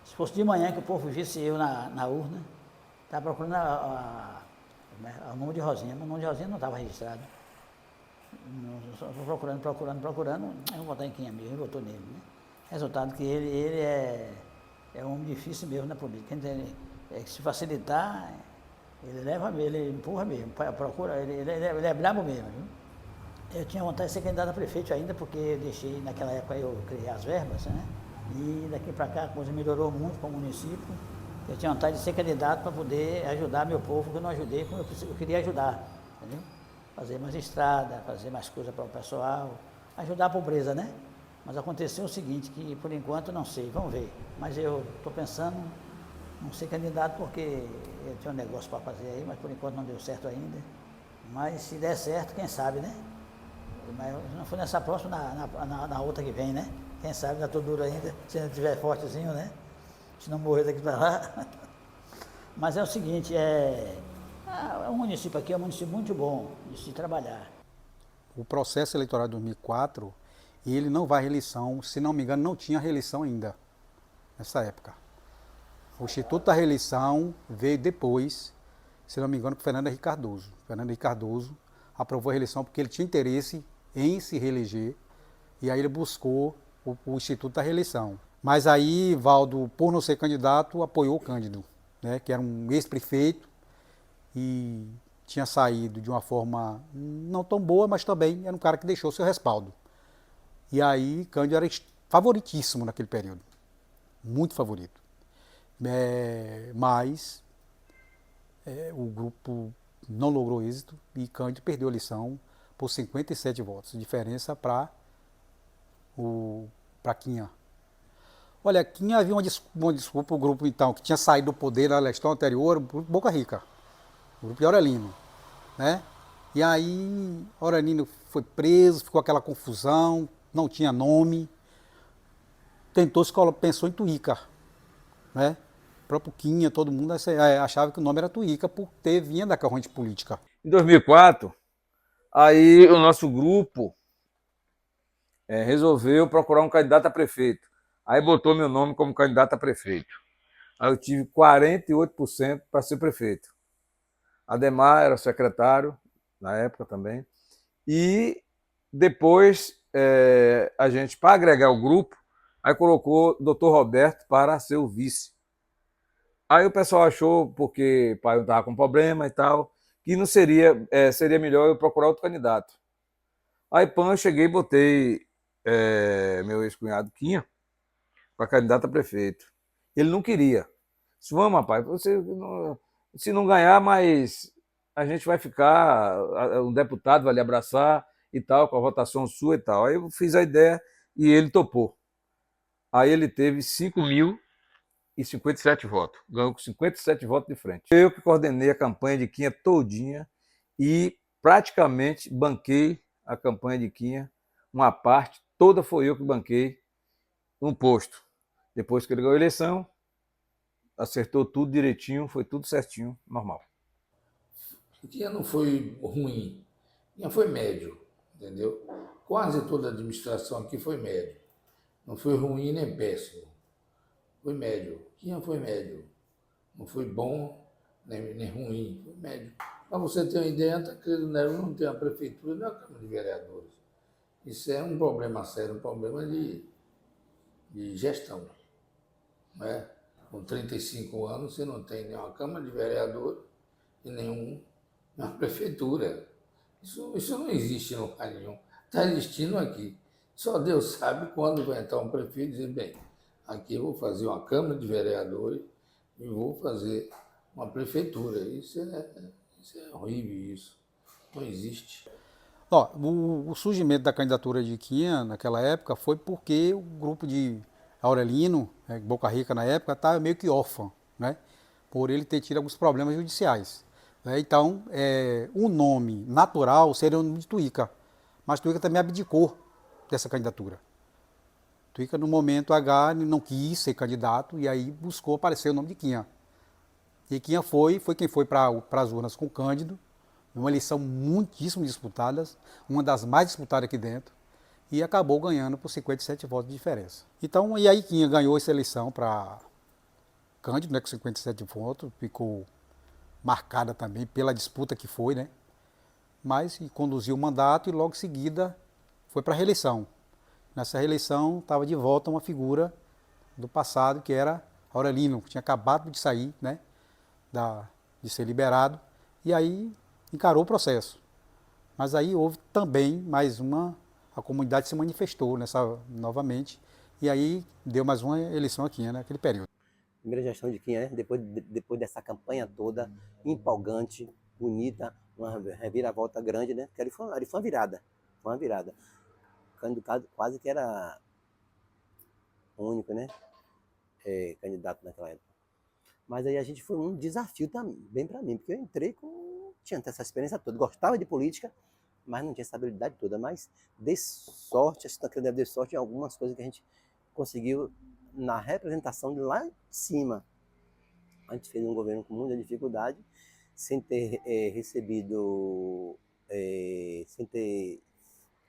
Se fosse de manhã que o povo visse eu na urna, estava procurando o nome de Rosinha, mas o nome de Rosinha não estava registrado. Só procurando, eu vou votar em quem é mesmo, votou nele, né? Resultado que ele é um homem difícil mesmo na política. Se facilitar, ele empurra mesmo, procura, ele é brabo mesmo, viu? Eu tinha vontade de ser candidato a prefeito ainda, porque eu deixei, naquela época eu criei as verbas, né? E daqui para cá a coisa melhorou muito para o município. Eu tinha vontade de ser candidato para poder ajudar meu povo, que eu não ajudei como eu queria ajudar, entendeu? Fazer mais estrada, fazer mais coisa para o pessoal, ajudar a pobreza, né? Mas aconteceu o seguinte, que por enquanto não sei, vamos ver. Mas eu estou pensando não ser candidato porque eu tinha um negócio para fazer aí, mas por enquanto não deu certo ainda. Mas se der certo, quem sabe, né? Mas se não for nessa próxima, na outra que vem, né? Quem sabe, ainda estou duro ainda, se não estiver fortezinho, né? Se não morrer daqui para lá. Mas é o seguinte, o município aqui é um município muito bom de se trabalhar. O processo eleitoral de 2004, ele não vai à reeleição, se não me engano, não tinha reeleição ainda, nessa época. O Instituto da Reeleição veio depois, se não me engano, com o Fernando Henrique Cardoso. Fernando Henrique Cardoso aprovou a reeleição porque ele tinha interesse em se reeleger, e aí ele buscou o Instituto da Reeleição. Mas aí, Valdo, por não ser candidato, apoiou o Cândido, né, que era um ex-prefeito e tinha saído de uma forma não tão boa, mas também era um cara que deixou seu respaldo. E aí, Cândido era favoritíssimo naquele período, muito favorito. Mas o grupo não logrou êxito e Cândido perdeu a eleição por 57 votos, diferença para Quinha. Olha, Quinha havia uma desculpa, o grupo então, que tinha saído do poder na eleição anterior, o grupo Boca Rica, o grupo de Aurelino, né? E aí, Aurelino foi preso, ficou aquela confusão, não tinha nome, pensou em Tuíca, né? O próprio Quinha, todo mundo achava que o nome era Tuíca por ter vinha da corrente política. Em 2004, aí o nosso grupo resolveu procurar um candidato a prefeito. Aí botou meu nome como candidato a prefeito. Aí eu tive 48% para ser prefeito. Ademar era secretário, na época também. E depois, a gente, para agregar o grupo, aí colocou o doutor Roberto para ser o vice. Aí o pessoal achou, porque o pai estava com problema e tal, que não seria melhor eu procurar outro candidato. Aí, eu cheguei e botei meu ex-cunhado Quinha para candidato a prefeito. Ele não queria. Disse, vamos, rapaz, se não ganhar, mas a gente vai ficar, um deputado vai lhe abraçar e tal, com a votação sua e tal. Aí eu fiz a ideia e ele topou. Aí ele teve 5.057 votos. Ganhou com 57 votos de frente. Eu que coordenei a campanha de Quinha todinha e praticamente banquei a campanha de Quinha, uma parte, toda foi eu que banquei um posto. Depois que ele ganhou a eleição, acertou tudo direitinho, foi tudo certinho, normal. Quinha não foi ruim, Quinha foi médio, entendeu? Quase toda a administração aqui foi médio. Não foi ruim nem péssimo. Foi médio. Quinha foi médio. Não foi bom nem ruim, foi médio. Para você ter uma ideia, Tancredo Neves não tem a prefeitura nem a Câmara de Vereadores. Isso é um problema sério, um problema de gestão. Não é? Com 35 anos, você não tem nenhuma Câmara de Vereadores e nenhuma prefeitura. Isso não existe em lugar nenhum. Está existindo aqui. Só Deus sabe quando vai entrar um prefeito e dizer, bem, aqui eu vou fazer uma Câmara de Vereadores e vou fazer uma prefeitura. Isso é horrível, isso. Não existe. Ó, o surgimento da candidatura de Quinha naquela época foi porque o grupo de Aurelino, Boca Rica na época, estava meio que órfão, né? Por ele ter tido alguns problemas judiciais. Então, o nome natural seria o nome de Tuíca, mas Tuíca também abdicou dessa candidatura. Tuíca, no momento H, não quis ser candidato e aí buscou aparecer o nome de Quinha. E Quinha foi quem foi para as urnas com Cândido, uma eleição muitíssimo disputada, uma das mais disputadas aqui dentro, e acabou ganhando por 57 votos de diferença. Então, e aí Quinha ganhou essa eleição para Cândido, né, com 57 votos, ficou marcada também pela disputa que foi, né? Mas conduziu o mandato e logo em seguida foi para a reeleição. Nessa reeleição estava de volta uma figura do passado que era Aurelino, que tinha acabado de sair, né, de ser liberado, e aí encarou o processo. Mas aí houve também a comunidade se manifestou novamente, e aí deu mais uma eleição aqui, né, naquele período. Primeira gestão de Quinha, né? Depois dessa campanha toda, empolgante, bonita, uma reviravolta grande, né? Porque ali foi uma virada. Foi uma virada. O candidato quase que era único, né? Candidato naquela época. Mas aí a gente foi um desafio também para mim, porque eu entrei tinha essa experiência toda, gostava de política, mas não tinha essa habilidade toda. Mas dei sorte, acho que deu sorte em algumas coisas que a gente conseguiu na representação de lá de cima. A gente fez um governo com muita dificuldade, sem ter recebido, sem ter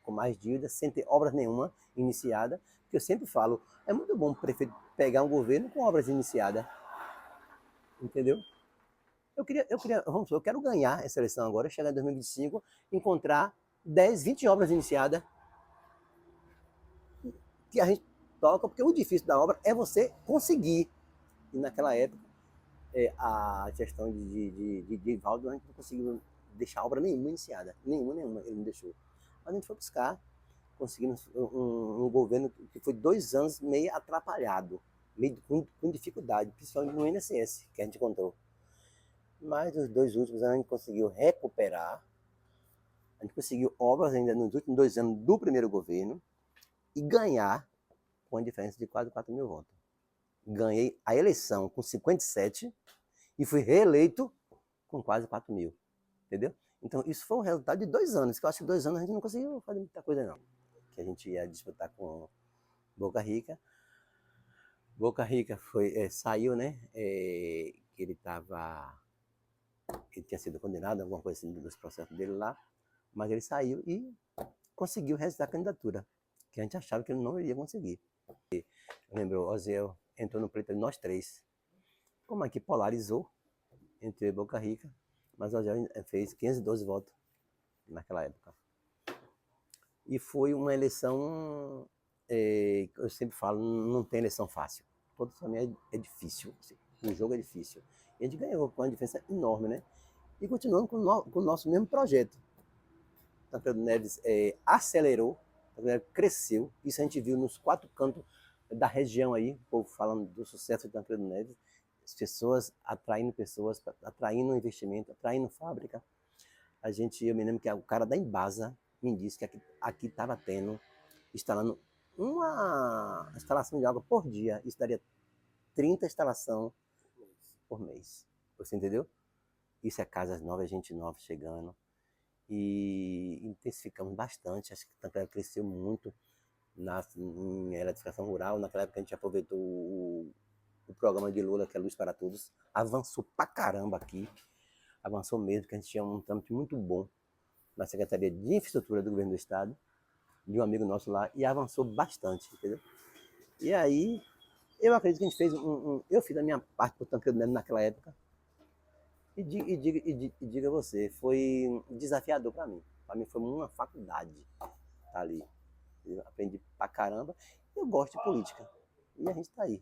com mais dívidas, sem ter obras nenhuma iniciada. Porque eu sempre falo, é muito bom o prefeito pegar um governo com obras iniciadas. Entendeu? Eu quero ganhar essa eleição agora, chegar em 2025, encontrar 10, 20 obras iniciadas que a gente toca, porque o difícil da obra é você conseguir. E naquela época, a gestão de Valdo, a gente não conseguiu deixar obra nenhuma iniciada. Nenhuma, ele não deixou. Mas a gente foi buscar, conseguimos um governo que foi 2 anos meio atrapalhado, meio com dificuldade, principalmente no INSS, que a gente encontrou. Mas nos 2 últimos anos a gente conseguiu recuperar, a gente conseguiu obras ainda nos últimos 2 anos do primeiro governo e ganhar com a diferença de quase 4 mil votos. Ganhei a eleição com 57 e fui reeleito com quase 4 mil, entendeu? Então isso foi um resultado de 2 anos, que eu acho que 2 anos a gente não conseguiu fazer muita coisa não. Que a gente ia disputar com Boca Rica. Boca Rica saiu, né? Ele tinha sido condenado, alguma coisa assim dos processos dele lá, mas ele saiu e conseguiu registrar a candidatura, que a gente achava que ele não iria conseguir. Eu lembro, o Oziel entrou no pleito de nós 3. Como aqui polarizou entre Boca Rica, mas o Oziel fez 512 votos naquela época. E foi uma eleição, eu sempre falo, não tem eleição fácil. Todo também é difícil, assim, o jogo é difícil. E a gente ganhou com uma diferença enorme, né? E continuando com o nosso mesmo projeto. Tancredo Neves acelerou, Tancredo Neves cresceu. Isso a gente viu nos 4 cantos da região aí, o povo falando do sucesso de Tancredo Neves, as pessoas, atraindo investimento, atraindo fábrica. Eu me lembro que o cara da Embasa me disse que aqui estava instalando uma instalação de água por dia. Isso daria 30 instalações por mês. Você entendeu? Isso é casas novas, gente nova chegando. e intensificamos bastante. Acho que Tancredo cresceu muito em eletrificação rural. Naquela época a gente aproveitou o programa de Lula, que é Luz para Todos, avançou pra caramba aqui, avançou mesmo, que a gente tinha um trâmite muito bom na Secretaria de Infraestrutura do Governo do Estado, de um amigo nosso lá, e avançou bastante, entendeu? E aí, eu acredito que a gente fez eu fiz a minha parte por Tancredo Neves naquela época, e diga você, foi desafiador para mim. Para mim foi uma faculdade tá ali. Eu aprendi pra caramba. Eu gosto de política. E a gente está aí.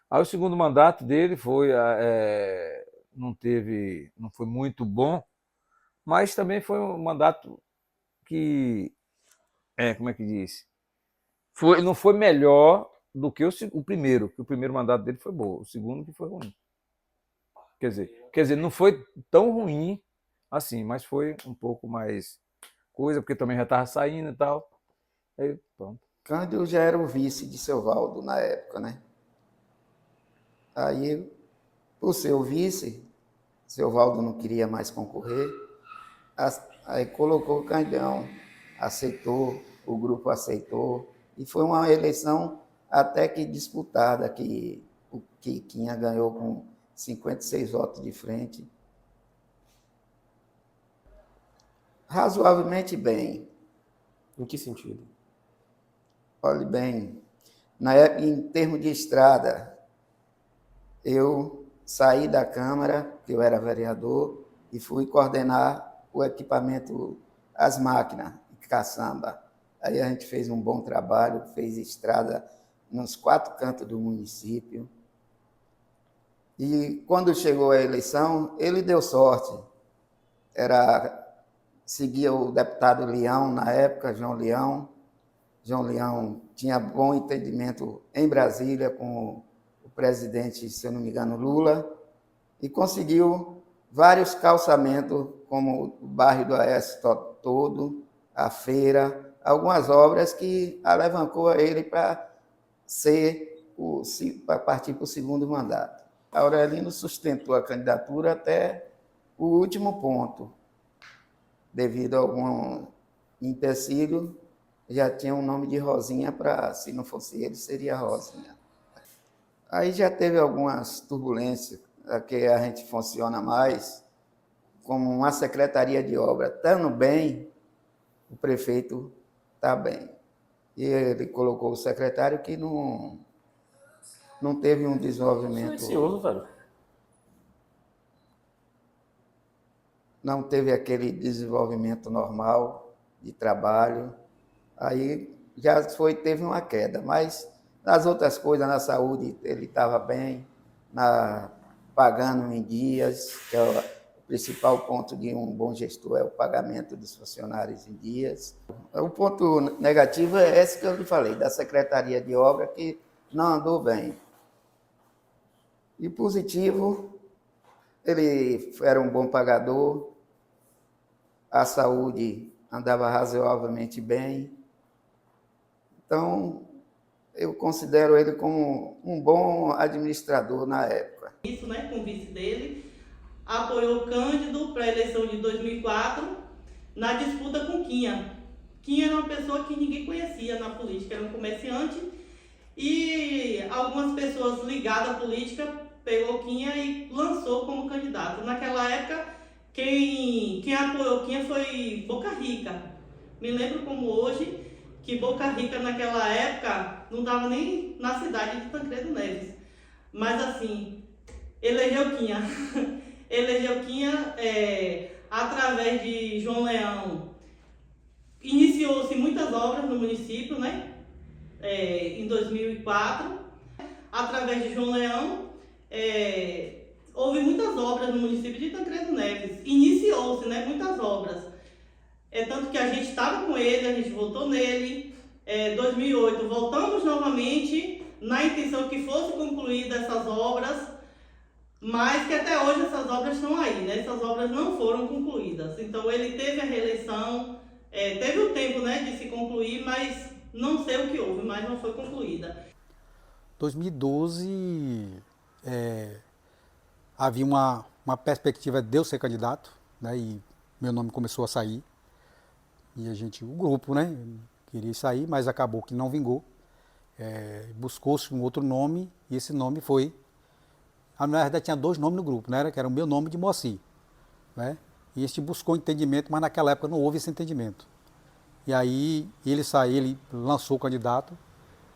Aí o segundo mandato dele foi, não foi muito bom, mas também foi um mandato que, como é que diz? Não foi melhor do que o primeiro, que o primeiro mandato dele foi bom, o segundo que foi ruim. Quer dizer, não foi tão ruim assim, mas foi um pouco mais coisa, porque também já estava saindo e tal. Aí, pronto. Cândido já era o vice de seu Valdo na época, né? Aí, por ser o vice, seu Valdo não queria mais concorrer, aí colocou o Candidão, aceitou, o grupo aceitou, e foi uma eleição até que disputada, que o Quiquinha ganhou com 56 votos de frente. Razoavelmente bem. Em que sentido? Olhe bem, na época, em termos de estrada, eu saí da Câmara, que eu era vereador, e fui coordenar o equipamento, as máquinas, caçamba. Aí a gente fez um bom trabalho, fez estrada nos 4 cantos do município. E quando chegou a eleição, ele deu sorte. Seguia o deputado Leão, na época, João Leão. João Leão tinha bom entendimento em Brasília com o presidente, se eu não me engano, Lula, e conseguiu vários calçamentos, como o bairro do Aécio todo, a feira, algumas obras que alavancou ele para partir para o segundo mandato. Aurelino sustentou a candidatura até o último ponto. Devido a algum empecilho, já tinha um nome de Rosinha para, se não fosse ele, seria Rosinha. Aí já teve algumas turbulências, que a gente funciona mais como uma secretaria de obra. Estando bem, o prefeito está bem. E ele colocou o secretário que não teve um desenvolvimento... Silencioso, velho. Não teve aquele desenvolvimento normal de trabalho. Aí já teve uma queda, mas nas outras coisas, na saúde, ele estava bem, pagando em dias, que é o principal ponto de um bom gestor, é o pagamento dos funcionários em dias. O ponto negativo é esse que eu lhe falei, da Secretaria de Obra, que não andou bem. E positivo, ele era um bom pagador, a saúde andava razoavelmente bem. Então, eu considero ele como um bom administrador na época. Isso, né, com o vice dele, apoiou Cândido para a eleição de 2004, na disputa com Quinha. Quinha era uma pessoa que ninguém conhecia na política, era um comerciante, e algumas pessoas ligadas à política pegou Quinha e lançou como candidato. Naquela época, quem apoiou Quinha foi Boca Rica. Me lembro como hoje, que Boca Rica naquela época não estava nem na cidade de Tancredo Neves. Mas assim, elegeu Quinha. Elegeu Quinha através de João Leão. Iniciou-se muitas obras no município, né? Em 2004. Através de João Leão, houve muitas obras no município de Tancredo Neves. Iniciou-se, né, muitas obras. Tanto que a gente estava com ele, a gente votou nele. 2008 voltamos novamente na intenção que fosse concluída essas obras, mas que até hoje essas obras estão aí, né? Essas obras não foram concluídas. Então ele teve a reeleição, teve o tempo, né, de se concluir, mas não sei o que houve, mas não foi concluída. 2012 havia uma perspectiva de eu ser candidato, né, e meu nome começou a sair. E a gente, o grupo, né, queria sair, mas acabou que não vingou. Buscou-se um outro nome e esse nome foi... Na verdade tinha 2 nomes no grupo, né, que era o meu nome de Moacir, né? E a gente buscou entendimento, mas naquela época não houve esse entendimento. E aí ele saiu, ele lançou o candidato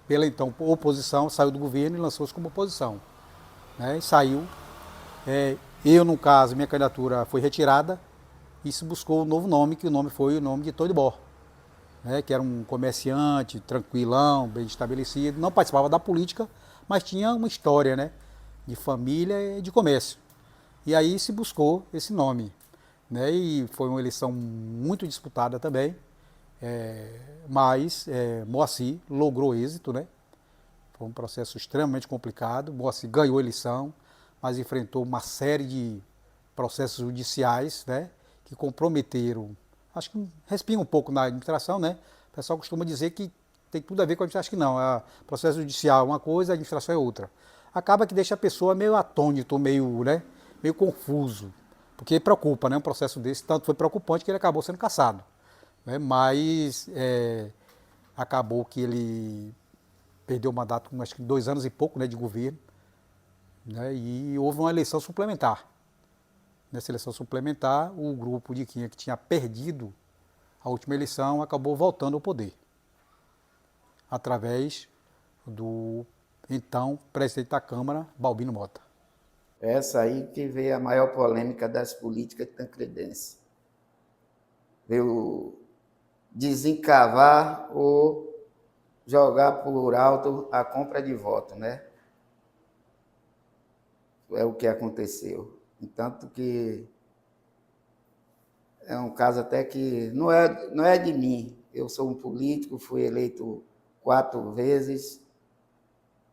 pela então oposição, saiu do governo e lançou-se como oposição, né? E saiu. Eu, no caso, minha candidatura foi retirada e se buscou um novo nome, que o nome foi o nome de Tony Bor, né? Que era um comerciante, tranquilão, bem estabelecido, não participava da política, mas tinha uma história, né, de família e de comércio. E aí se buscou esse nome, né? E foi uma eleição muito disputada também, mas Moacir logrou êxito, né? Foi um processo extremamente complicado. Moacir ganhou a eleição, mas enfrentou uma série de processos judiciais, né, que comprometeram, acho que respinga um pouco na administração, né? O pessoal costuma dizer que tem tudo a ver com a administração, acho que não, processo judicial é uma coisa, a administração é outra. Acaba que deixa a pessoa meio atônito, meio, né, meio confuso, porque preocupa, né, um processo desse, tanto foi preocupante que ele acabou sendo cassado, né? Mas acabou que ele perdeu o mandato com acho que 2 anos e pouco, né, de governo, né, e houve uma eleição suplementar. Nessa eleição suplementar, o grupo de Quinha, que tinha perdido a última eleição, acabou voltando ao poder, através do então presidente da Câmara, Balbino Mota. Essa aí que veio a maior polêmica das políticas tancredenses. Veio desencavar ou jogar por alto a compra de voto, né? É o que aconteceu. Tanto que é um caso até que não é de mim. Eu sou um político, fui eleito 4 vezes,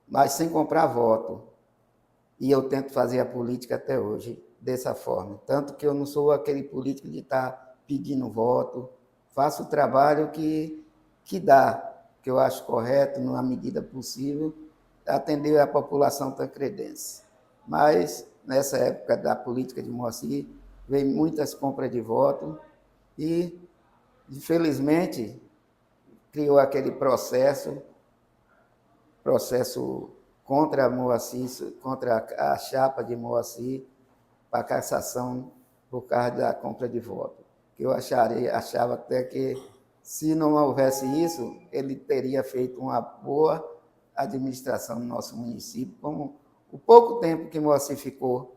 mas sem comprar voto. E eu tento fazer a política até hoje dessa forma. Tanto que eu não sou aquele político de estar pedindo voto. Faço o trabalho que dá, que eu acho correto, na medida possível, atender a população tancredense. Mas, nessa época da política de Moacir, veio muitas compras de voto e, infelizmente, criou aquele processo contra Moacir, contra a chapa de Moacir, para cassação por causa da compra de voto. Eu achava até que, se não houvesse isso, ele teria feito uma boa administração no nosso município, como o pouco tempo que Moacir ficou,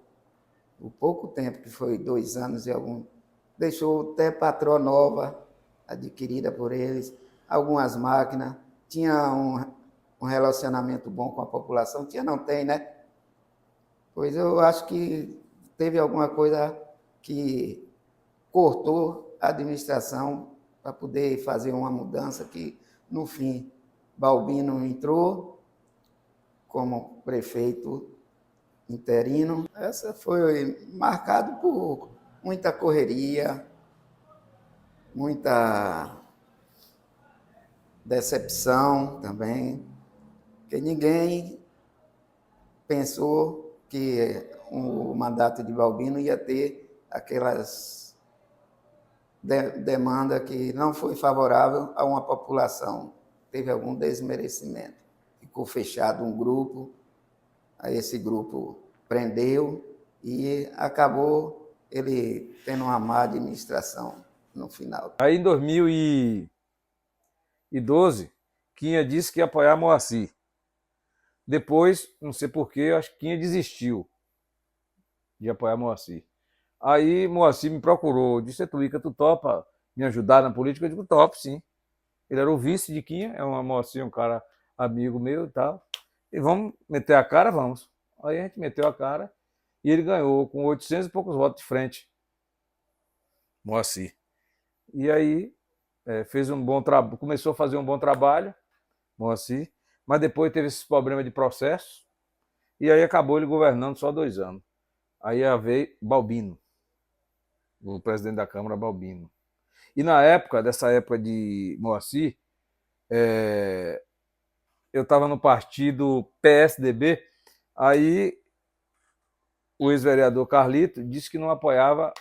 o pouco tempo que foi 2 anos e algum, deixou até patroa nova, adquirida por eles, algumas máquinas, tinha um relacionamento bom com a população, não tem, né? Pois eu acho que teve alguma coisa que cortou a administração para poder fazer uma mudança que, no fim, Balbino entrou como prefeito interino. Essa foi marcada por muita correria, muita decepção também, porque ninguém pensou que o mandato de Balbino ia ter aquelas demandas que não foi favorável a uma população. Teve algum desmerecimento. Ficou fechado um grupo, aí esse grupo prendeu e acabou ele tendo uma má administração no final. Aí em 2012, Quinha disse que ia apoiar Moacir. Depois, não sei porquê, acho que Quinha desistiu de apoiar Moacir. Aí Moacir me procurou, disse: Tuíca, tu topa me ajudar na política? Eu digo: topo, sim. Ele era o vice de Quinha, Moacir, um cara amigo meu e tal. E vamos meter a cara? Vamos. Aí a gente meteu a cara e ele ganhou com 800 e poucos votos de frente, Moacir. E aí fez um bom trabalho, começou a fazer um bom trabalho, Moacir, mas depois teve esses problemas de processo e aí acabou ele governando só 2 anos. Aí veio Balbino, o presidente da Câmara, Balbino. E dessa época de Moacir, eu estava no partido PSDB, aí o ex-vereador Carlito disse que não apoiava,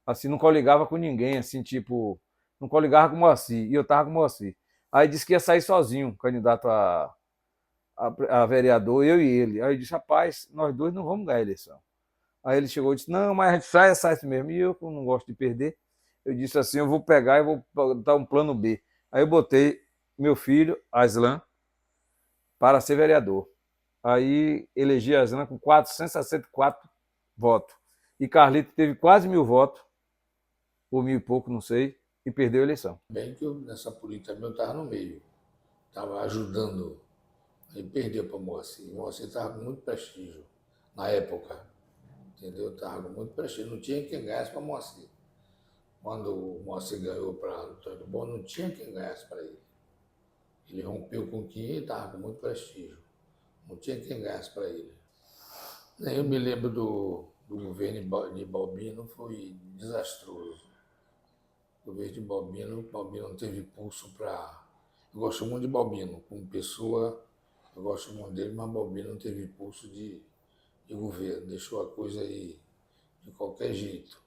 assim, não coligava com ninguém, assim, tipo, não coligava com o Moacir, e eu estava com o Moacir. Aí disse que ia sair sozinho, candidato a vereador, eu e ele. Aí eu disse, rapaz, nós dois não vamos ganhar a eleição. Aí ele chegou e disse, não, mas a gente sai mesmo. E eu não gosto de perder. Eu disse assim, eu vou pegar e vou botar um plano B. Aí eu botei meu filho, Aslan, para ser vereador. Aí elegi Aslan com 464 votos. E Carlito teve quase 1.000 votos, ou 1.000 e pouco, não sei, e perdeu a eleição. Bem que eu, nessa política também eu estava no meio, estava ajudando. Aí perdeu para o Moacir. O Moacir estava com muito prestígio na época, entendeu? Estava com muito prestígio, não tinha quem ganhasse para o Moacir. Quando o Moacir ganhou para Antônio do Bom, não tinha quem ganhasse para ele. Ele rompeu com quem e estava com muito prestígio. Não tinha quem ganhasse para ele. Eu me lembro do governo de Balbino, foi desastroso. O governo de Balbino não teve pulso para... Eu gosto muito de Balbino, como pessoa, eu gosto muito dele, mas Balbino não teve pulso de governo, deixou a coisa aí de qualquer jeito.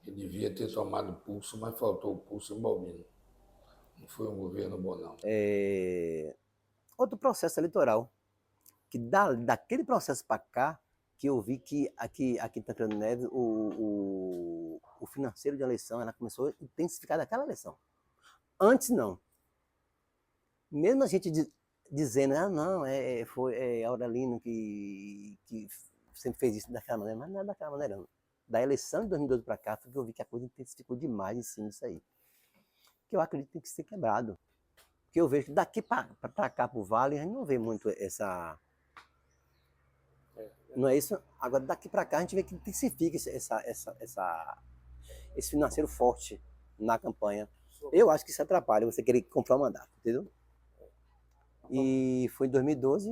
Ele devia ter tomado pulso, mas faltou o pulso em Balbino. Não foi um governo bom, não. Outro processo eleitoral, que daquele processo para cá, que eu vi que aqui em Tancredo Neves, o financeiro de eleição, ela começou a intensificar daquela eleição. Antes, não. Mesmo a gente dizendo, não, foi Aurelino que sempre fez isso daquela maneira, mas não é daquela maneira, não. Da eleição de 2012 para cá, foi que eu vi que a coisa intensificou demais em cima disso aí. Que eu acredito que tem que ser quebrado. Porque eu vejo que daqui para cá, para o Vale, a gente não vê muito essa... Não é isso? Agora, daqui para cá, a gente vê que intensifica esse financeiro forte na campanha. Eu acho que isso atrapalha você querer comprar um mandato, entendeu? E foi em 2012,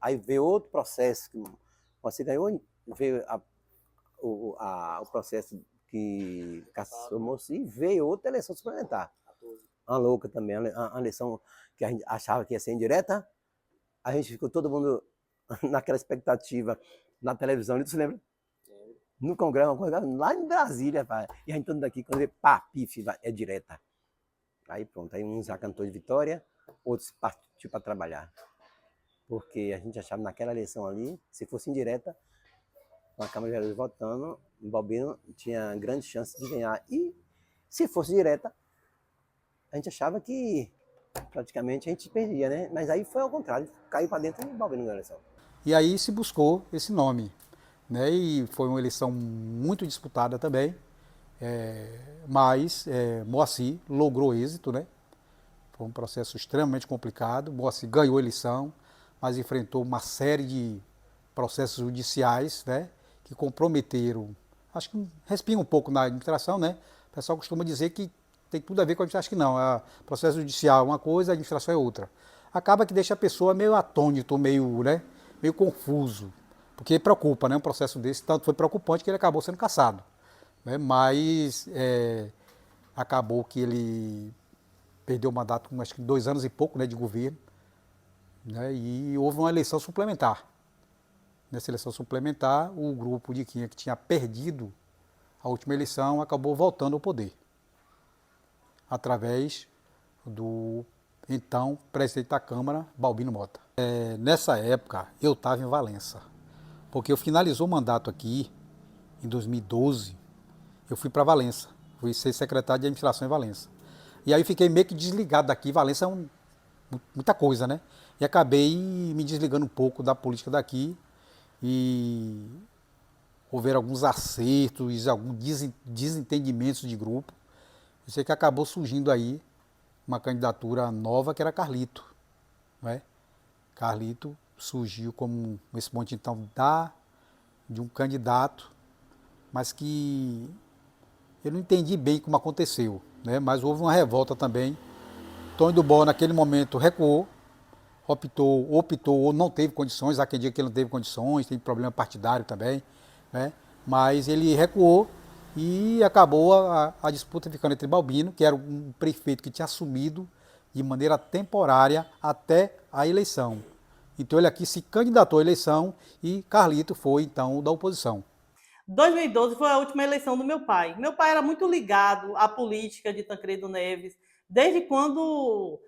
aí veio outro processo. Você ganhou, veio o processo que cassou-se e veio outra eleição suplementar. Uma louca também, uma eleição que a gente achava que ia ser indireta. A gente ficou todo mundo naquela expectativa na televisão, tu se lembra? No Congresso, lá em Brasília, pá. E a gente todo daqui, quando vê, pá, pife, é direta. Aí pronto, aí uns já cantou de vitória, outros partiu para trabalhar. Porque a gente achava naquela eleição ali, se fosse indireta, com a Câmara de Vereadores votando, o Balbino tinha grande chance de ganhar. E se fosse direta, a gente achava que praticamente a gente perdia, né? Mas aí foi ao contrário, caiu para dentro e o Balbino ganhou a eleição. E aí se buscou esse nome, né? E foi uma eleição muito disputada também, mas Moacir logrou êxito, né? Foi um processo extremamente complicado. Moacir ganhou a eleição, mas enfrentou uma série de processos judiciais, né? Que comprometeram, acho que respinga um pouco na administração, né? O pessoal costuma dizer que tem tudo a ver com a administração, acho que não. O processo judicial é uma coisa, a administração é outra. Acaba que deixa a pessoa meio atônito, meio confuso, porque preocupa, né? Um processo desse, tanto foi preocupante que ele acabou sendo cassado, né? Mas acabou que ele perdeu o mandato com acho que 2 anos e pouco, né, de governo, né? E houve uma eleição suplementar. Nessa eleição suplementar, o grupo de Quinha, que tinha perdido a última eleição, acabou voltando ao poder, através do então presidente da Câmara, Balbino Mota. Nessa época, eu estava em Valença, porque eu finalizou o mandato aqui, em 2012, eu fui para Valença, fui ser secretário de administração em Valença. E aí fiquei meio que desligado daqui, Valença é muita coisa, né? E acabei me desligando um pouco da política daqui, e houveram alguns acertos, alguns desentendimentos de grupo. Eu sei que acabou surgindo aí uma candidatura nova, que era Carlito, né? Carlito surgiu como esse monte então de um candidato, mas que eu não entendi bem como aconteceu, né? Mas houve uma revolta também. Tony do Bó naquele momento recuou, optou ou não teve condições, há quem diga que ele não teve condições, tem problema partidário também, né? Mas ele recuou e acabou a disputa ficando entre Balbino, que era um prefeito que tinha assumido de maneira temporária até a eleição. Então ele aqui se candidatou à eleição e Carlito foi então da oposição. 2012 foi a última eleição do meu pai. Meu pai era muito ligado à política de Tancredo Neves, desde quando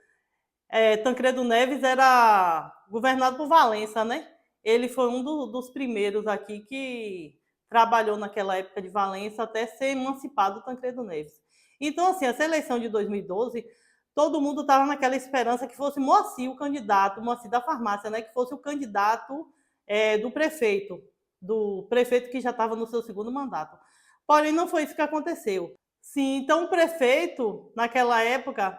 Tancredo Neves era governado por Valença, né? Ele foi um dos primeiros aqui que trabalhou naquela época de Valença até ser emancipado Tancredo Neves. Então, assim, essa eleição de 2012, todo mundo estava naquela esperança que fosse Moacir o candidato, Moacir da farmácia, né? Que fosse o candidato do prefeito que já estava no seu segundo mandato. Porém, não foi isso que aconteceu. Sim, então o prefeito, naquela época,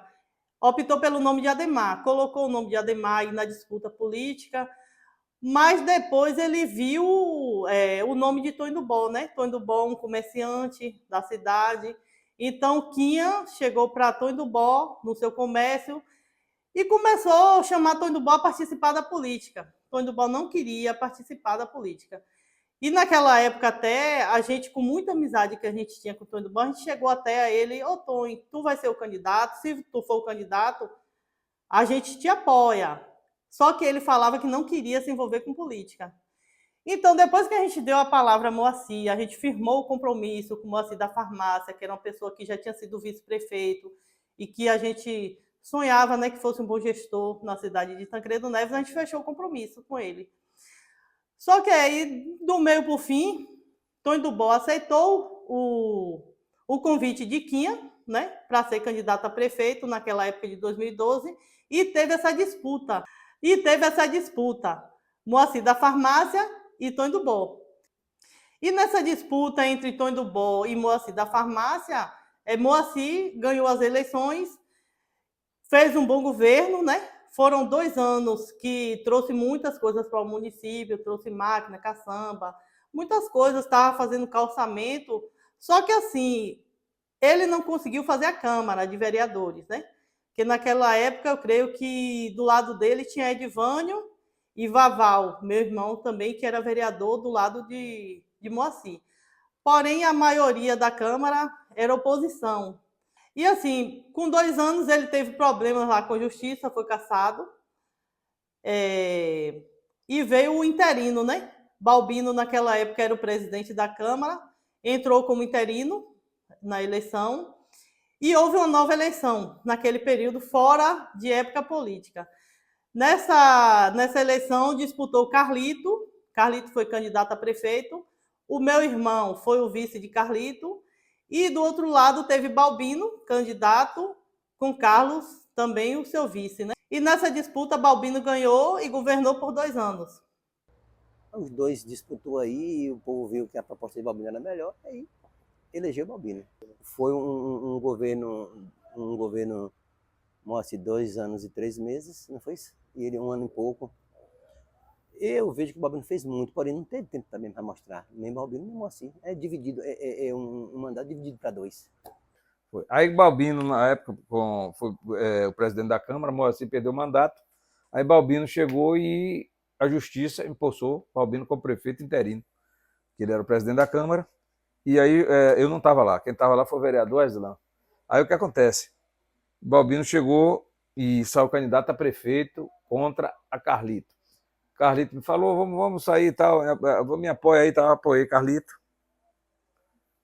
optou pelo nome de Adhemar, colocou o nome de Adhemar aí na disputa política, mas depois ele viu o nome de Tonho do Bó, né? Tonho do Bó, um comerciante da cidade. Então, Quinha chegou para Tonho do Bó no seu comércio e começou a chamar Tonho do Bó a participar da política. Tonho do Bó não queria participar da política. E naquela época até, a gente, com muita amizade que a gente tinha com o Tonho do Bó, a gente chegou até a ele: ô Tonho, tu vai ser o candidato, se tu for o candidato, a gente te apoia. Só que ele falava que não queria se envolver com política. Então, depois que a gente deu a palavra a Moacir, a gente firmou o compromisso com o Moacir da farmácia, que era uma pessoa que já tinha sido vice-prefeito e que a gente sonhava, né, que fosse um bom gestor na cidade de Tancredo Neves, a gente fechou o compromisso com ele. Só que aí, do meio para o fim, Tonho do Bó aceitou o convite de Quinha, né, para ser candidato a prefeito naquela época de 2012, e teve essa disputa. Moacir da farmácia e Tonho do Bó. E nessa disputa entre Tonho do Bó e Moacir da farmácia, Moacir ganhou as eleições, fez um bom governo, né? Foram 2 anos que trouxe muitas coisas para o município, trouxe máquina, caçamba, muitas coisas, estava fazendo calçamento, só que assim, ele não conseguiu fazer a Câmara de Vereadores, né? Porque naquela época, eu creio que do lado dele tinha Edivânio e Vaval, meu irmão também, que era vereador do lado de Moacir. Porém, a maioria da Câmara era oposição. E assim, com 2 anos ele teve problemas lá com a justiça, foi cassado. E veio o interino, né? Balbino, naquela época, era o presidente da Câmara, entrou como interino na eleição e houve uma nova eleição naquele período, fora de época política. Nessa eleição disputou Carlito foi candidato a prefeito, o meu irmão foi o vice de Carlito, e do outro lado teve Balbino, candidato, com Carlos, também o seu vice, né? E nessa disputa, Balbino ganhou e governou por 2 anos. Os dois disputou aí, e o povo viu que a proposta de Balbino era melhor, aí elegeu Balbino. Foi um governo Moacir, 2 anos e 3 meses, não foi isso? E ele 1 ano e pouco. Eu vejo que o Balbino fez muito, porém não teve tempo também para mostrar. Nem Balbino, nem Moacir. É dividido, um mandato dividido para 2. Foi. Aí Balbino, na época, foi o presidente da Câmara, Moacir perdeu o mandato. Aí Balbino chegou e a Justiça impulsou Balbino como prefeito interino, que ele era o presidente da Câmara. E aí eu não estava lá. Quem estava lá foi o vereador Aslan. Aí o que acontece? Balbino chegou e saiu candidato a prefeito contra a Carlito. Carlito me falou: vamos sair e tal, me apoia aí, tá? Apoiei Carlito,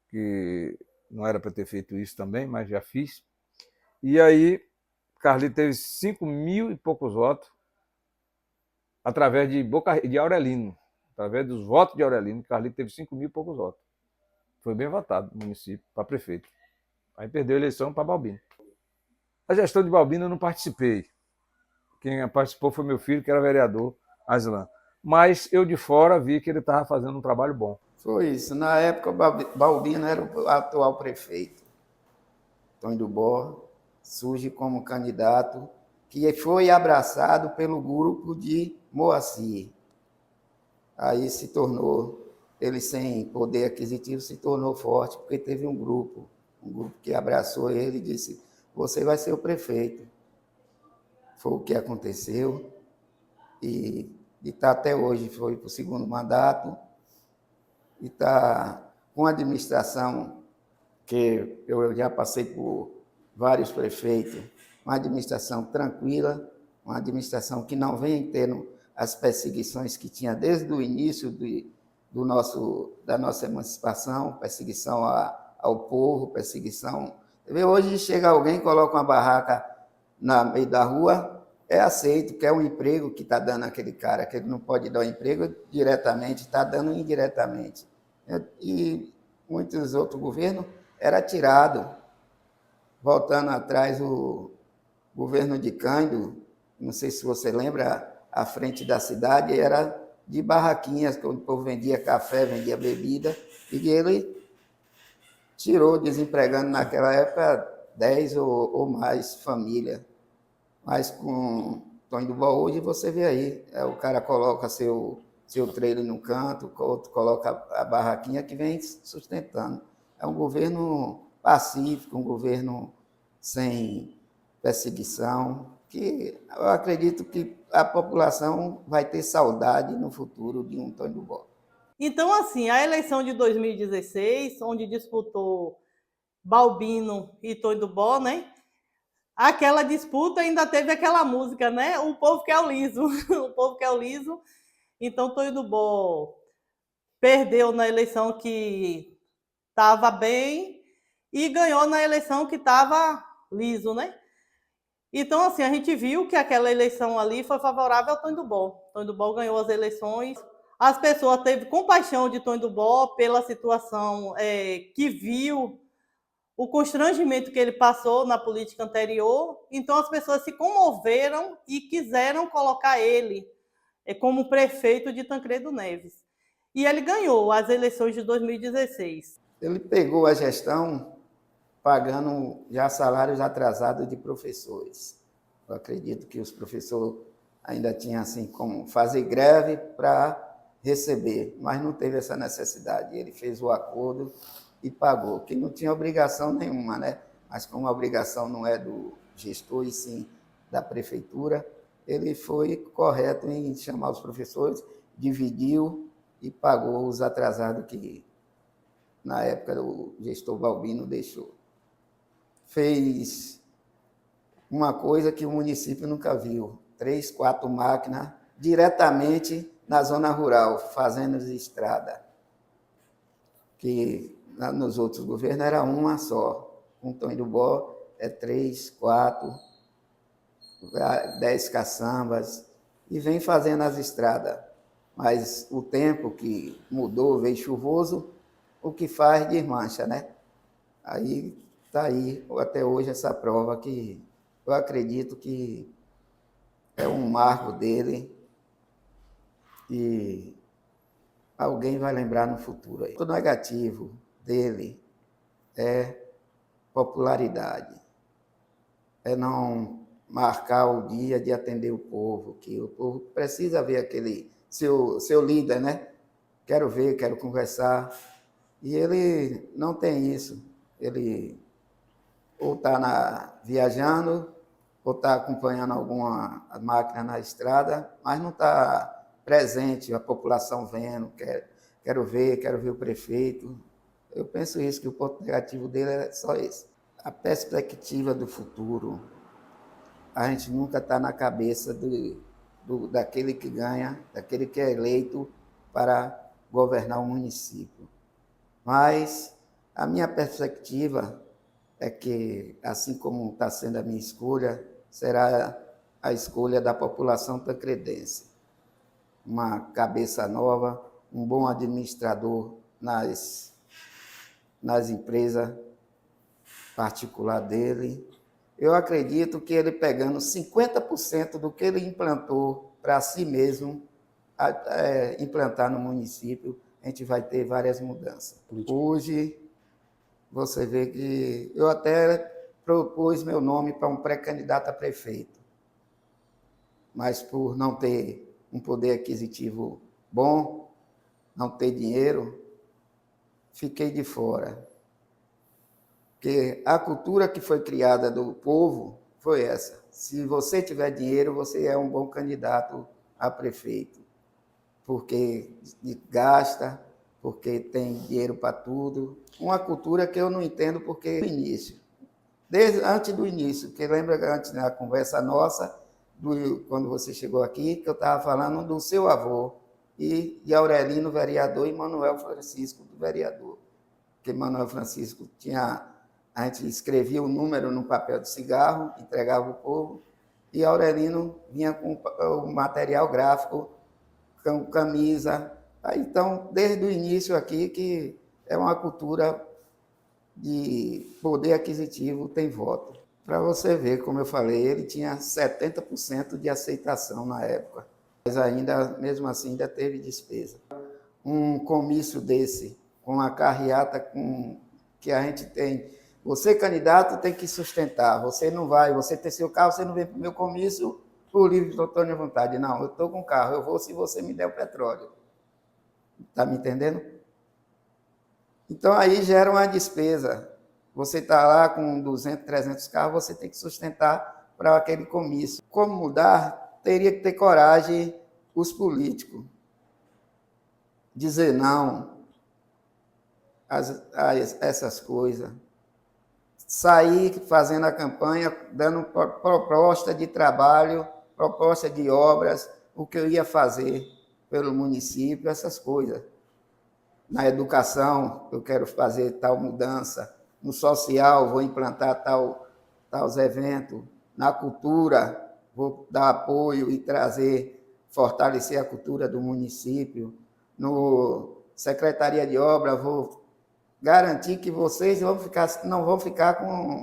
que não era para ter feito isso também, mas já fiz. E aí Carlito teve 5.000 e poucos votos através de Aurelino, através dos votos de Aurelino. Carlito teve 5.000 e poucos votos. Foi bem votado no município para prefeito. Aí perdeu a eleição para Balbino. A gestão de Balbino eu não participei. Quem participou foi meu filho, que era vereador, Aslan. Mas eu de fora vi que ele estava fazendo um trabalho bom. Foi isso. Na época, Balbino era o atual prefeito. Tonho do Bó surge como candidato, que foi abraçado pelo grupo de Moacir. Aí se tornou, ele sem poder aquisitivo, se tornou forte, porque teve um grupo que abraçou ele e disse: você vai ser o prefeito. Foi o que aconteceu. E está até hoje, foi para o segundo mandato, e está com a administração, que eu já passei por vários prefeitos, uma administração tranquila, uma administração que não vem tendo as perseguições que tinha desde o início da nossa emancipação, perseguição ao povo, perseguição. Você vê, hoje chega alguém, coloca uma barraca no meio da rua, é aceito, quer um emprego que está dando aquele cara, que ele não pode dar um emprego diretamente, está dando indiretamente. E muitos outros governos era tirado. Voltando atrás, o governo de Cândido, não sei se você lembra, a frente da cidade era de barraquinhas, onde o povo vendia café, vendia bebida, e ele tirou, desempregando naquela época 10 ou mais famílias. Mas com Tonho do Bó hoje você vê aí, o cara coloca seu trailer no canto, outro coloca a barraquinha que vem sustentando. É um governo pacífico, um governo sem perseguição, que eu acredito que a população vai ter saudade no futuro de um Tonho do Bó. Então, assim, a eleição de 2016, onde disputou Balbino e Tonho do Bó, né? Aquela disputa ainda teve aquela música, né? O povo quer o liso, o povo quer o liso. Então, Tonho do Bó perdeu na eleição que estava bem e ganhou na eleição que estava liso, né? Então, assim, a gente viu que aquela eleição ali foi favorável ao Tonho do Bó. Tonho do Bó ganhou as eleições. As pessoas teve compaixão de Tonho do Bó pela situação que viu, o constrangimento que ele passou na política anterior. Então, as pessoas se comoveram e quiseram colocar ele como prefeito de Tancredo Neves. E ele ganhou as eleições de 2016. Ele pegou a gestão pagando já salários atrasados de professores. Eu acredito que os professores ainda tinham assim como fazer greve para receber, mas não teve essa necessidade. Ele fez o acordo e pagou, que não tinha obrigação nenhuma, né? Mas como a obrigação não é do gestor e sim da prefeitura, ele foi correto em chamar os professores, dividiu e pagou os atrasados que na época o gestor Balbino deixou. Fez uma coisa que o município nunca viu, 3, 4 máquinas diretamente na zona rural, fazendo estrada, que nos outros governos era uma só. Com Tonho do Bó é 3, 4, 10 caçambas, e vem fazendo as estradas. Mas o tempo que mudou, veio chuvoso, o que faz desmancha, né? Aí está aí, até hoje, essa prova que eu acredito que é um marco dele e alguém vai lembrar no futuro. O negativo dele é popularidade, é não marcar o dia de atender o povo, que o povo precisa ver aquele seu líder, né? Quero ver, quero conversar. E ele não tem isso. Ele ou está viajando, ou está acompanhando alguma máquina na estrada, mas não está presente, a população vendo, quero ver o prefeito. Eu penso isso, que o ponto negativo dele é só esse. A perspectiva do futuro, a gente nunca está na cabeça daquele que ganha, daquele que é eleito para governar o município. Mas a minha perspectiva é que, assim como está sendo a minha escolha, será a escolha da população tancredense. Uma cabeça nova, um bom administrador nas empresas particulares dele. Eu acredito que ele pegando 50% do que ele implantou para si mesmo, implantar no município, a gente vai ter várias mudanças. Hoje, você vê que eu até propus meu nome para um pré-candidato a prefeito, mas por não ter um poder aquisitivo bom, não ter dinheiro, fiquei de fora. Porque a cultura que foi criada do povo foi essa. Se você tiver dinheiro, você é um bom candidato a prefeito. Porque gasta, porque tem dinheiro para tudo. Uma cultura que eu não entendo porque no início. Antes do início, porque lembra que antes da conversa nossa, quando você chegou aqui, que eu estava falando do seu avô. e de Aurelino, vereador, e Manuel Francisco, do vereador. Porque Manuel Francisco a gente escrevia o número no papel de cigarro, entregava ao povo, e Aurelino vinha com o material gráfico, com camisa. Então, desde o início aqui, que é uma cultura de poder aquisitivo, tem voto. Para você ver, como eu falei, ele tinha 70% de aceitação na época, mas ainda, mesmo assim, ainda teve despesa. Um comício desse, com a carreata que a gente tem, você, candidato, tem que sustentar, você não vai, você tem seu carro, você não vem para o meu comício por livre e total vontade. Não, eu estou com carro, eu vou se você me der o petróleo. Está me entendendo? Então, aí gera uma despesa. Você está lá com 200, 300 carros, você tem que sustentar para aquele comício. Como mudar? Teria que ter coragem os políticos. Dizer não a essas coisas. Sair fazendo a campanha, dando proposta de trabalho, proposta de obras, o que eu ia fazer pelo município, essas coisas. Na educação, eu quero fazer tal mudança. No social, vou implantar tais eventos. Na cultura, vou dar apoio e fortalecer a cultura do município. No Secretaria de Obra, vou garantir que vocês não vão ficar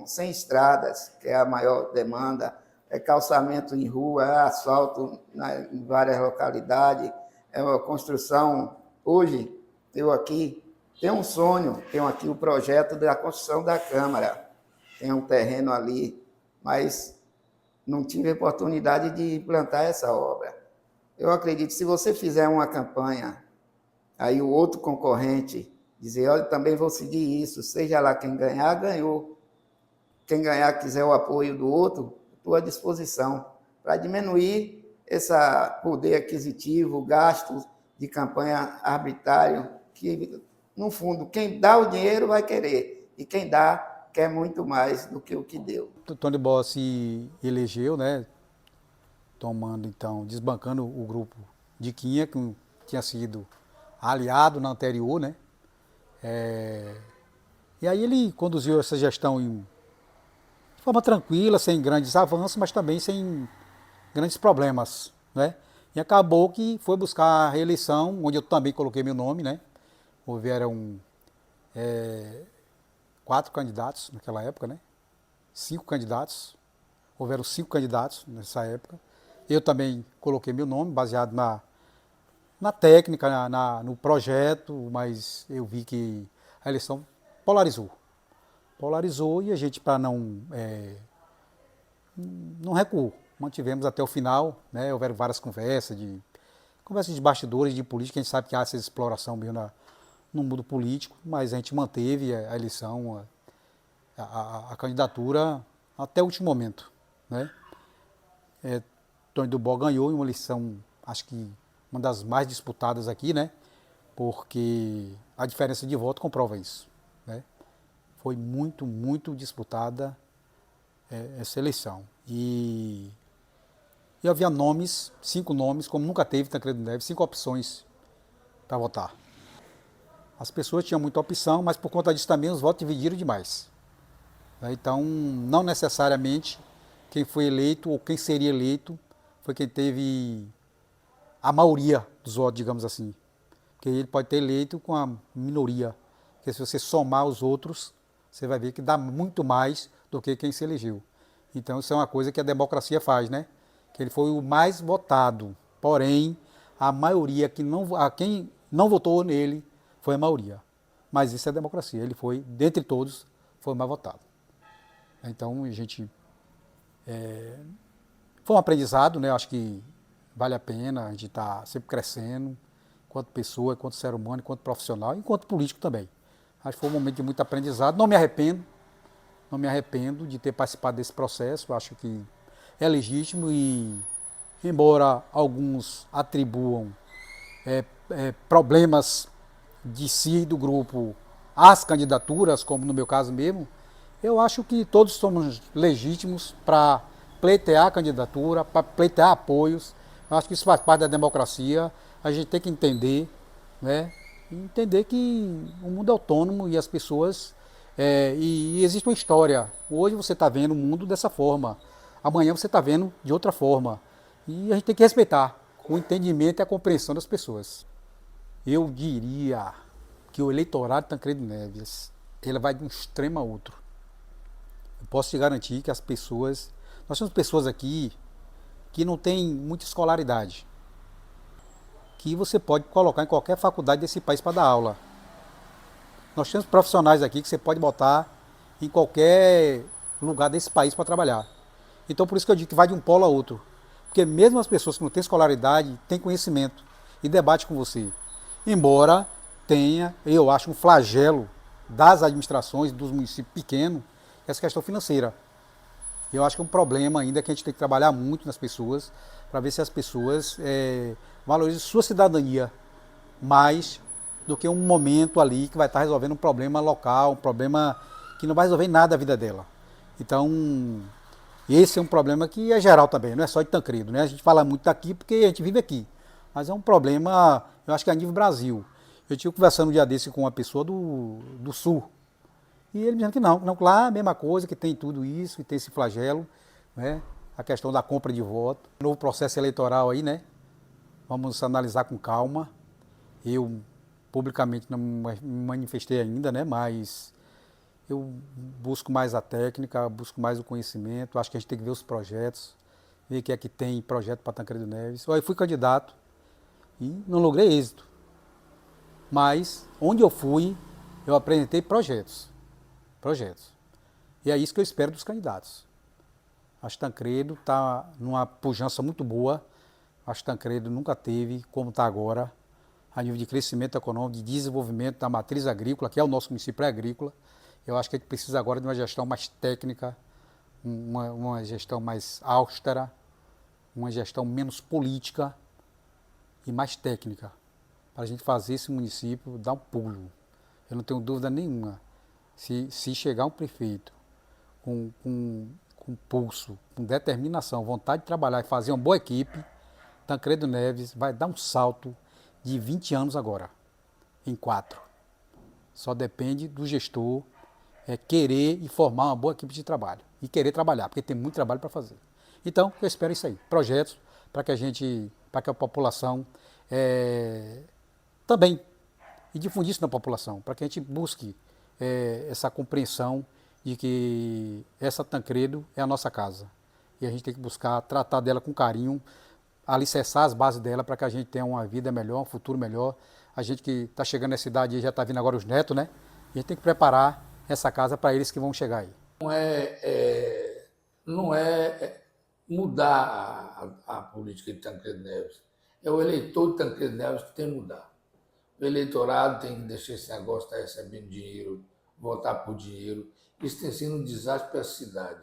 sem estradas, que é a maior demanda. É calçamento em rua, é asfalto em várias localidades, é uma construção. Hoje, eu aqui tenho um sonho, tenho aqui o projeto da construção da Câmara, tem um terreno ali, mas não tive oportunidade de implantar essa obra. Eu acredito que se você fizer uma campanha, aí o outro concorrente dizer, olha, também vou seguir isso, seja lá quem ganhar, ganhou. Quem ganhar quiser o apoio do outro, estou à disposição, para diminuir esse poder aquisitivo, gasto de campanha arbitrário, que, no fundo, quem dá o dinheiro vai querer, e quem dá quer muito mais do que o que deu. O Tony Boss se elegeu, né, desbancando o grupo de Quinha, que tinha sido aliado na anterior, né, e aí ele conduziu essa gestão de forma tranquila, sem grandes avanços, mas também sem grandes problemas, né, e acabou que foi buscar a reeleição, onde eu também coloquei meu nome, né, houveram 4 candidatos naquela época, né, 5 candidatos, houveram 5 candidatos nessa época, eu também coloquei meu nome, baseado na técnica, no projeto, mas eu vi que a eleição polarizou e a gente, para não recuou, mantivemos até o final, né? Houveram várias conversas de bastidores, de política, a gente sabe que há essa exploração mesmo no mundo político, mas a gente manteve a eleição, a candidatura até o último momento, né? Tony do Bó ganhou em uma eleição, acho que uma das mais disputadas aqui, né? Porque a diferença de voto comprova isso, né? Foi muito, muito disputada essa eleição. E havia 5 nomes, como nunca teve Tancredo Neves, 5 opções para votar. As pessoas tinham muita opção, mas por conta disso também os votos dividiram demais. Então, não necessariamente quem foi eleito ou quem seria eleito foi quem teve a maioria dos votos, digamos assim. Porque ele pode ter eleito com a minoria. Porque se você somar os outros, você vai ver que dá muito mais do que quem se elegeu. Então, isso é uma coisa que a democracia faz, né? Que ele foi o mais votado. Porém, a maioria, quem não votou nele, foi a maioria. Mas isso é democracia. Ele foi, dentre todos, foi o mais votado. Então, a gente... foi um aprendizado, né? Acho que vale a pena, a gente está sempre crescendo, enquanto pessoa, enquanto ser humano, enquanto profissional, enquanto político também. Acho que foi um momento de muito aprendizado. Não me arrependo de ter participado desse processo. Acho que é legítimo e, embora alguns atribuam problemas de si e do grupo às candidaturas, como no meu caso mesmo, eu acho que todos somos legítimos para pleitear a candidatura, para pleitear apoios. Eu acho que isso faz parte da democracia. a gente tem que entender, né? Entender que o mundo é autônomo e as pessoas... e existe uma história. Hoje você está vendo o mundo dessa forma. Amanhã você está vendo de outra forma. E a gente tem que respeitar o entendimento e a compreensão das pessoas. Eu diria que o eleitorado de Tancredo Neves, ele vai de um extremo a outro. Eu posso te garantir que as pessoas... Nós temos pessoas aqui que não têm muita escolaridade, que você pode colocar em qualquer faculdade desse país para dar aula. Nós temos profissionais aqui que você pode botar em qualquer lugar desse país para trabalhar. Então por isso que eu digo que vai de um polo a outro. Porque mesmo as pessoas que não têm escolaridade têm conhecimento e debate com você. Embora tenha, eu acho, um flagelo das administrações, dos municípios pequenos, essa questão financeira. Eu acho que é um problema ainda que a gente tem que trabalhar muito nas pessoas, para ver se as pessoas valorizam sua cidadania mais do que um momento ali que vai estar resolvendo um problema local, um problema que não vai resolver nada da vida dela. Então, esse é um problema que é geral também, não é só de Tancredo, né? A gente fala muito daqui porque a gente vive aqui, mas é um problema, eu acho que é a nível Brasil. Eu estive conversando um dia desse com uma pessoa do Sul, e ele me dizendo que não, lá é a mesma coisa, que tem tudo isso, que tem esse flagelo, né? A questão da compra de voto, novo processo eleitoral aí, né? Vamos analisar com calma. Eu publicamente não me manifestei ainda, né? Mas eu busco mais a técnica, busco mais o conhecimento. Acho que a gente tem que ver os projetos, ver o que é que tem projeto para Tancredo Neves. Eu fui candidato e não logrei êxito. Mas onde eu fui, eu apresentei projetos. E é isso que eu espero dos candidatos. Acho que Tancredo está numa pujança muito boa. Acho que Tancredo nunca teve, como está agora, a nível de crescimento econômico, de desenvolvimento da matriz agrícola, que é o nosso município agrícola. Eu acho que a gente precisa agora de uma gestão mais técnica, uma gestão mais austera, uma gestão menos política e mais técnica, para a gente fazer esse município dar um pulo. Eu não tenho dúvida nenhuma. Se chegar um prefeito com pulso, com determinação, vontade de trabalhar e fazer uma boa equipe, Tancredo Neves vai dar um salto de 20 anos agora, em 4. Só depende do gestor querer e formar uma boa equipe de trabalho. E querer trabalhar, porque tem muito trabalho para fazer. Então, eu espero isso aí. Projetos para que a população também, e difundir isso na população, para que a gente busque essa compreensão de que essa Tancredo é a nossa casa. E a gente tem que buscar tratar dela com carinho, alicerçar as bases dela para que a gente tenha uma vida melhor, um futuro melhor. A gente que está chegando nessa idade e já está vindo agora os netos, né? E a gente tem que preparar essa casa para eles que vão chegar aí. Não é mudar a política de Tancredo Neves. É o eleitor de Tancredo Neves que tem que mudar. O eleitorado tem que deixar esse negócio de estar recebendo dinheiro, votar por dinheiro. Isso tem sido um desastre para a cidade.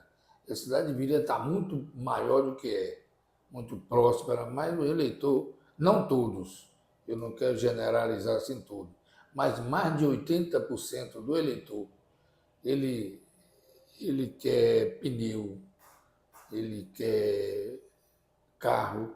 A cidade deveria estar muito maior do que é, muito próspera, mas o eleitor, não todos, eu não quero generalizar assim tudo, mas mais de 80% do eleitor, ele quer pneu, ele quer carro,